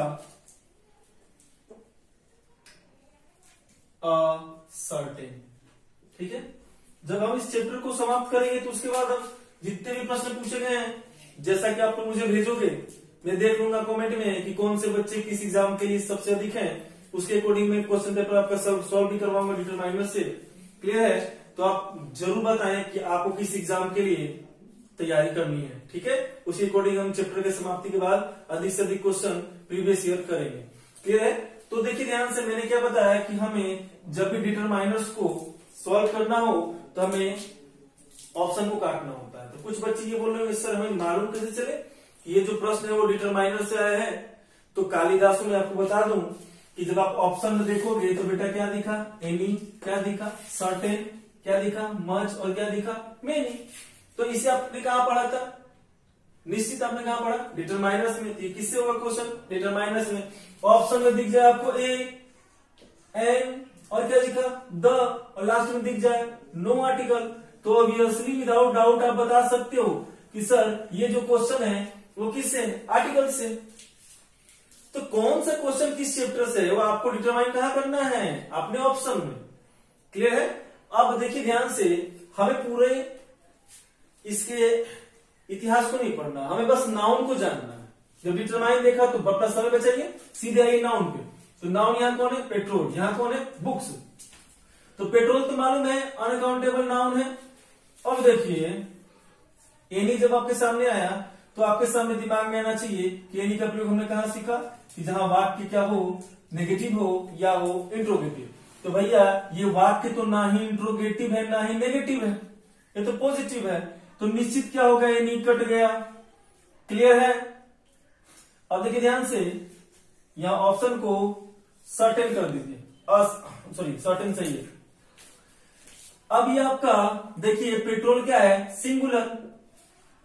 सर्टेन। ठीक है, जब हम इस चैप्टर को समाप्त करेंगे तो उसके बाद हम जितने भी प्रश्न पूछे गए हैं, जैसा कि आप लोग मुझे भेजोगे, मैं देख लूंगा कमेंट में कि कौन से बच्चे किस एग्जाम के लिए सबसे अधिक हैं, उसके अकॉर्डिंग में क्वेश्चन पेपर आपका सॉल्व भी करवाऊंगा डिटरमाइनर से। क्लियर है? तो आप जरूर बताएं कि आपको किस एग्जाम के लिए तैयारी करनी है। ठीक है, उसी अकॉर्डिंग हम चैप्टर के समाप्ति के बाद अधिक से अधिक क्वेश्चन प्रीवियस ईयर करेंगे। क्लियर है? तो देखिए ध्यान से, मैंने क्या बताया कि हमें जब भी डिटरमाइनर्स को सॉल्व करना हो तो हमें ऑप्शन को काटना होता है। तो कुछ बच्चे ये बोल रहे हैं सर हमें मालूम कैसे चले कि ये जो प्रश्न है वो डिटरमाइनर से आया है। तो कालिदासों में आपको बता दूं कि जब आप ऑप्शन में देखोगे तो बेटा क्या दिखा, एनी, क्या दिखा, सर्टेन, क्या दिखा, मच, और क्या दिखा, मेनी। तो इसे आपने कहा पढ़ा था? निश्चित आपने कहा पढ़ा, डिटरमाइनर्स में। किससे होगा क्वेश्चन? डिटरमाइनर्स में। ऑप्शन में दिख जाए आपको ए, एन, और क्या दिखा, द, और लास्ट में दिख जाए नो आर्टिकल। तो ऑब्वियसली विदाउट डाउट आप बता सकते हो कि सर ये जो क्वेश्चन है वो किससे है? आर्टिकल से। तो कौन सा क्वेश्चन किस चैप्टर से है वो आपको डिटरमाइन कहाँ करना है? अपने ऑप्शन में। क्लियर है? अब देखिए ध्यान से, हमें पूरे इसके इतिहास को नहीं पढ़ना, हमें बस नाउन को जानना है। जब डिटरमाइन देखा तो अपना समय बचाइए, सीधे आइए नाउन पे। तो नाउन यहाँ कौन है? पेट्रोल। यहाँ कौन है? बुक्स। तो पेट्रोल तो मालूम है अनकाउंटेबल नाउन है। अब देखिए एनी जब आपके सामने आया तो आपके सामने दिमाग में आना चाहिए कि एनी का प्रयोग हमने कहा सीखा कि जहां वाक्य क्या हो, नेगेटिव हो या हो इंट्रोगेटिव। तो भैया ये वाक्य तो ना ही इंट्रोगेटिव है ना ही नेगेटिव है, ये तो पॉजिटिव है। तो निश्चित क्या होगा, एनी कट गया। क्लियर है? अब देखिए ध्यान से, यहां ऑप्शन को सर्टेन कर दीजिए, सॉरी सर्टेन सही है। अब ये आपका देखिए पेट्रोल क्या है? सिंगुलर,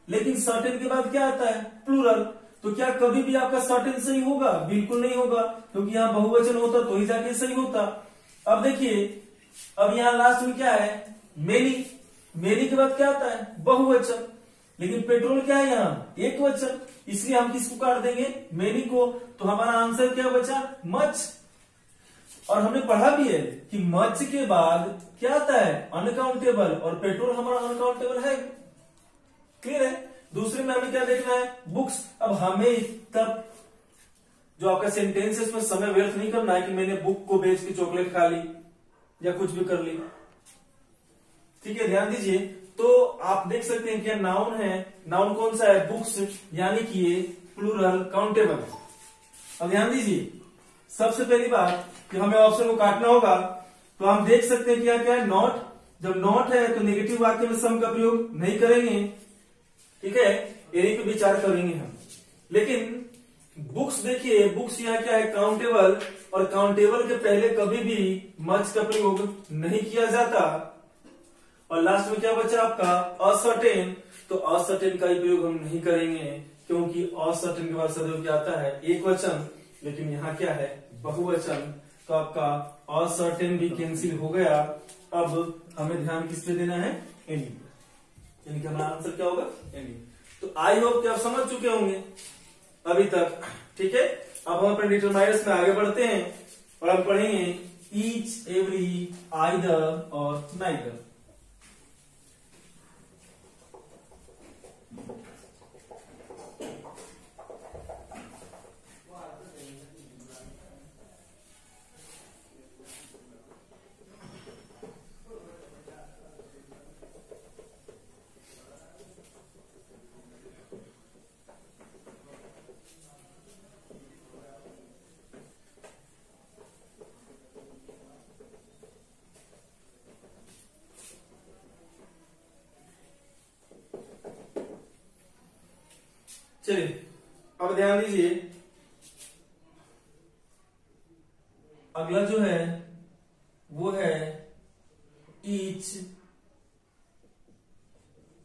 लेकिन सर्टेन के बाद क्या आता है? प्लूरल। तो क्या कभी भी आपका सर्टेन सही होगा? बिल्कुल नहीं होगा, क्योंकि यहां बहुवचन होता तो ही जाके सही होता। अब देखिए, अब यहां लास्ट में क्या है? मेनी। मेनी के बाद क्या आता है? बहुवचन। लेकिन पेट्रोल क्या है यहाँ? एक वचन, इसलिए हम किसको काट देंगे? मेनी को। तो हमारा आंसर क्या बचा? मच। और हमने पढ़ा भी है कि मच के बाद क्या आता है? अनकाउंटेबल, और पेट्रोल हमारा अनकाउंटेबल है। क्लियर है? दूसरे में हमें क्या देखना है? बुक्स। अब हमें तब जो आपका सेंटेंस है उसमें समय व्यर्थ नहीं करना है कि मैंने बुक को बेच के चॉकलेट खा ली या कुछ भी कर ली। ठीक है, ध्यान दीजिए। तो आप देख सकते हैं क्या नाउन है? नाउन कौन सा है? बुक्स, यानी कि ये प्लूरल काउंटेबल। अब ध्यान दीजिए, सबसे पहली बात कि हमें ऑप्शन को काटना होगा। तो हम देख सकते हैं क्या क्या है? नॉट। जब नॉट है तो नेगेटिव वाक्य में सम का प्रयोग नहीं करेंगे। ठीक है, एनी पे विचार करेंगे हम। लेकिन बुक्स देखिए, बुक्स यहाँ क्या है? काउंटेबल, और काउंटेबल के पहले कभी भी मच का प्रयोग नहीं किया जाता। और लास्ट में क्या बचा आपका? असर्टेन। तो असर्टेन का ही प्रयोग हम नहीं करेंगे, क्योंकि असर्टेन के बाद सदैव क्या आता है? एक वचन। लेकिन यहाँ क्या है? बहुवचन। तो आपका असर्टेन भी कैंसिल हो गया। अब हमें ध्यान किस पे देना है? एनी पे। यानी कि हमारा आंसर क्या होगा? एनी। तो आई होप कि आप समझ चुके होंगे अभी तक। ठीक है, अब हम अपने डिटरमाइनर्स में आगे बढ़ते हैं और हम पढ़ेंगे ईच, एवरी, आइदर और नाइदर। चलिए अब ध्यान दीजिए, अगला जो है वो है ईच,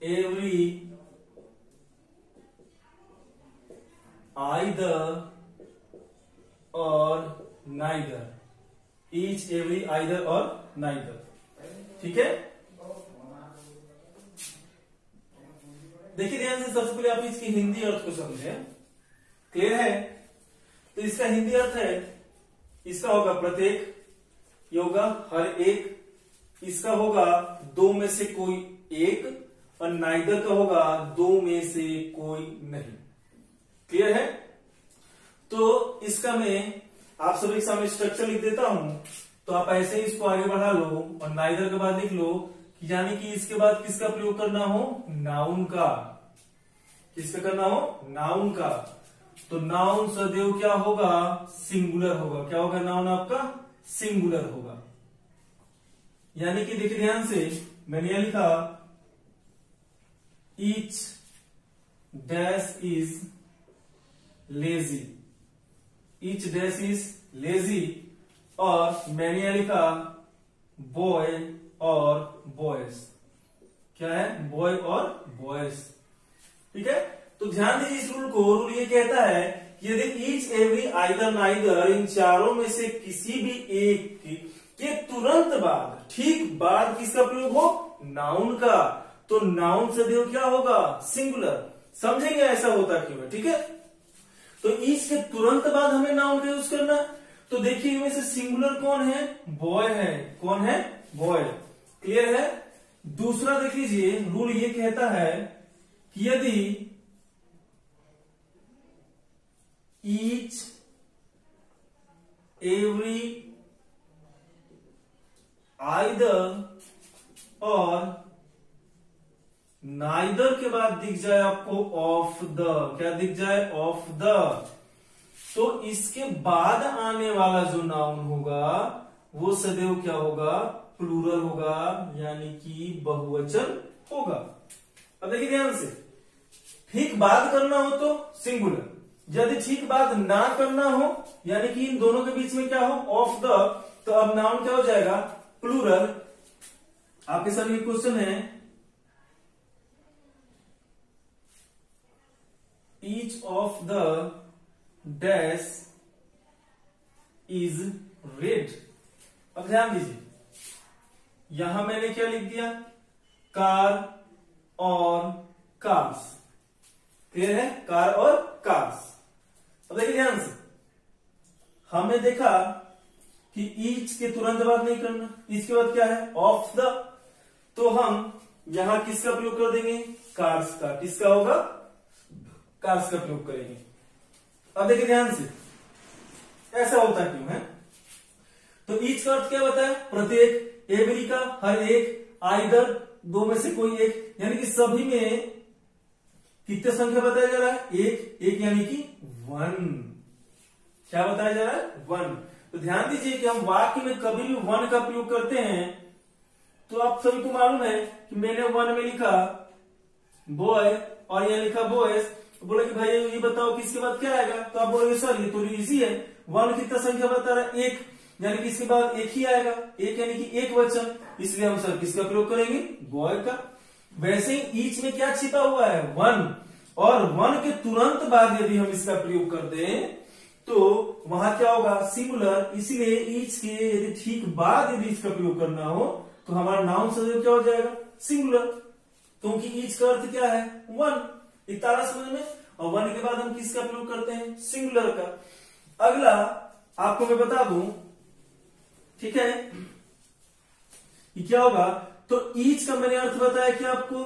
एवरी, आइदर और नाइदर। ईच, एवरी, आइदर और नाइदर। ठीक है, देखिए ध्यान से, सबसे पहले आप इसकी हिंदी अर्थ को समझें। क्लियर है? तो इसका हिंदी अर्थ है, इसका होगा प्रत्येक, ये होगा हर एक, इसका होगा दो में से कोई एक, और नाइदर का होगा दो में से कोई नहीं। क्लियर है? तो इसका मैं आप सभी के सामने स्ट्रक्चर लिख देता हूं, तो आप ऐसे ही इसको आगे बढ़ा लो और नाइदर के बाद लिख लो, यानी कि इसके बाद किसका प्रयोग करना हो, नाउन का। किसका करना हो, नाउन का। तो नाउन सदैव क्या होगा, सिंगुलर होगा। क्या होगा नाउन आपका, सिंगुलर होगा। यानी कि देखिए ध्यान से, मैंने यह लिखा each dash is lazy, each dash is lazy, और मैंने यह लिखा बॉय और बॉयज। क्या है, बॉय और बॉयज। ठीक है, तो ध्यान दीजिए इस रूल को। रूल ये कहता है कि यदि ईच एवरी आइदर नाइदर, इन चारों में से किसी भी एक के तुरंत बाद, ठीक बाद किसका प्रयोग हो, नाउन का, तो नाउन सदैव क्या होगा, सिंगुलर। समझेंगे ऐसा होता क्यों है। ठीक है, तो ईच के तुरंत बाद हमें नाउन का यूज करना है। तो देखिए इनमें से सिंगुलर कौन है, बॉय है। कौन है, बॉय। क्लियर है? दूसरा देख लीजिए, रूल ये कहता है कि यदि ईच एवरी आइदर और नाइदर के बाद दिख जाए आपको ऑफ द, क्या दिख जाए, ऑफ द, तो इसके बाद आने वाला जो नाउन होगा वो सदैव क्या होगा, प्लूरल होगा, यानी कि बहुवचन होगा। अब देखिए ध्यान से, ठीक बात करना हो तो सिंगुलर, यदि ठीक बात ना करना हो यानी कि इन दोनों के बीच में क्या हो, ऑफ द, तो अब नाउन क्या हो जाएगा, प्लूरल। आपके सभी क्वेश्चन है, each of the dash is red. अब ध्यान दीजिए, यहां मैंने क्या लिख दिया, कार और कार्स। क्लियर है, कार और कार्स। अब देखिए ध्यान से, हमने देखा कि ईच के तुरंत बाद नहीं करना, इसके बाद क्या है, ऑफ द, तो हम यहां किसका प्रयोग कर देंगे, कार्स का। किसका होगा, कार्स का प्रयोग करेंगे। अब देखिए ध्यान से, ऐसा होता क्यों है, तो ईच का अर्थ क्या बताया, प्रत्येक, एवरी का हर एक, आइदर दो में से कोई एक, यानी कि सभी में कितने संख्या बताया जा रहा है, एक, एक यानी कि 1। क्या बताया जा रहा है, 1। तो ध्यान दीजिए कि हम वाक्य में कभी भी 1 का प्रयोग करते हैं, तो आप सभी को मालूम है कि मैंने 1 में लिखा बॉय और यहां लिखा बॉयज, तो बोले कि भाई ये बताओ किसके बाद क्या आएगा, तो आप बोलोगे सर ये तो इजी है, 1 कितना संख्या बता रहा है, 1, यानी कि इसके बाद एक ही आएगा, एक यानी कि एक वचन, इसलिए हम सर किसका प्रयोग करेंगे, बॉय का। वैसे ही ईच में क्या छिपा हुआ है, 1, और 1 के तुरंत बाद यदि हम इसका प्रयोग कर दें तो वहां क्या होगा, सिंगुलर। इसलिए ईच के यदि ठीक बाद यदि इसका प्रयोग करना हो तो हमारा नाउन सदैव क्या हो जाएगा, सिंगुलर, क्योंकि ईच का अर्थ क्या है, 1। इतना समझ में, और 1 के बाद हम किसका प्रयोग करते हैं, सिंगुलर का। अगला आपको मैं बता दूं, ठीक है, ये क्या होगा, तो ईच का मैंने अर्थ बताया क्या आपको,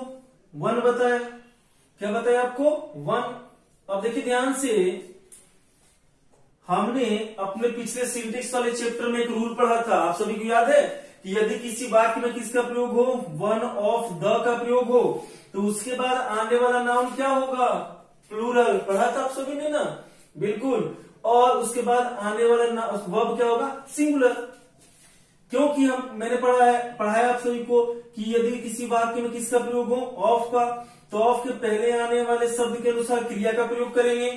1 बताया। क्या बताया आपको, 1। अब देखिए ध्यान से, हमने अपने पिछले सिंटेक्स वाले चैप्टर में एक रूल पढ़ा था, आप सभी को याद है कि यदि किसी वाक्य में किसका प्रयोग हो, 1 ऑफ द का प्रयोग हो, तो उसके बाद आने वाला नाउन क्या होगा, प्लूरल। पढ़ा था आप सभी ने ना, बिल्कुल। और उसके बाद आने वाला वर्ब क्या होगा, सिंगुलर। क्योंकि मैंने पढ़ाया आप सभी को कि यदि किसी वाक्य में किसका प्रयोग हो, ऑफ का, तो ऑफ के पहले आने वाले शब्द के अनुसार क्रिया का प्रयोग करेंगे।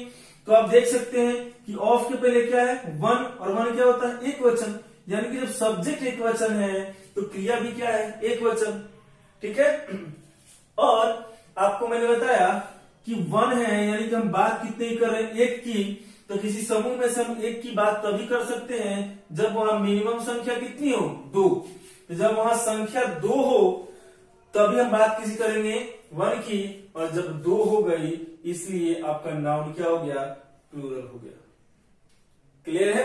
तो आप देख सकते हैं कि ऑफ के पहले क्या है, 1, और 1 क्या होता है, एक वचन, यानी कि जब सब्जेक्ट एक वचन है तो क्रिया भी क्या है, एक वचन। ठीक है, और आपको मैंने बताया कि 1 है, यानी कि हम बात कितने की कर रहे हैं, एक की। तो किसी समूह में से हम एक की बात तभी कर सकते हैं जब वहां मिनिमम संख्या कितनी हो, 2। तो जब वहां संख्या 2 हो तभी हम बात किसी करेंगे 1 की, और जब 2 हो गई इसलिए आपका नाउन क्या हो गया, प्लूरल हो गया। क्लियर है?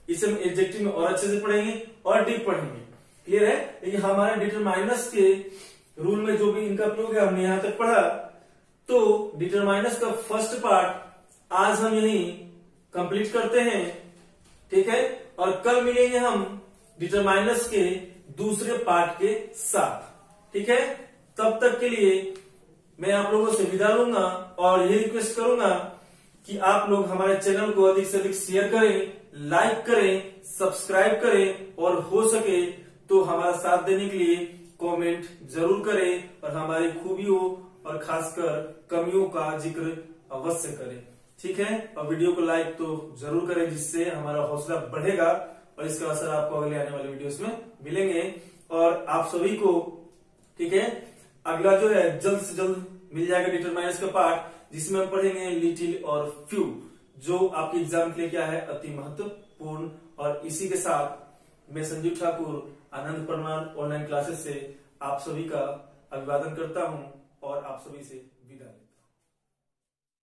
इसे हम एडजेक्टिव में और अच्छे से पढ़ेंगे और डीप पढ़ेंगे। क्लियर है? लेकिन हमारे डिटरमाइनर्स के रूल में जो भी इनका प्रयोग है हमने यहां तक पढ़ा, तो डिटरमाइनर्स का फर्स्ट पार्ट आज हम यही कंप्लीट करते हैं। ठीक है? और कल मिलेंगे हम डिटरमाइनर्स के दूसरे पार्ट के साथ। ठीक है? तब तक के लिए मैं आप लोगों से विदा लूंगा और ये रिक्वेस्ट करूंगा कि आप लोग हमारे चैनल को अधिक से अधिक शेयर करें, लाइक करें, सब्सक्राइब करें और हो सके तो हमारा साथ देने के लिए कमेंट जरूर करें और हमारी खूबियों और खासकर कमियों का जिक्र अवश्य करें। ठीक है? और वीडियो को लाइक तो जरूर करें, जिससे हमारा हौसला बढ़ेगा और इसका असर आपको अगले आने वाले वीडियोस में मिलेंगे। और आप सभी को, ठीक है, अगला जो है जल्द से जल्द मिल जाएगा डिटरमाइनर्स का पार्ट, जिसमें हम पढ़ेंगे लिटिल और फ्यू, जो आपके एग्जाम के लिए क्या है, अति महत्वपूर्ण। और इसी के साथ मैं संजीव ठाकुर आनंद प्रमाण ऑनलाइन क्लासेस से आप सभी का अभिवादन करता हूं और आप सभी से विदा लेता हूं।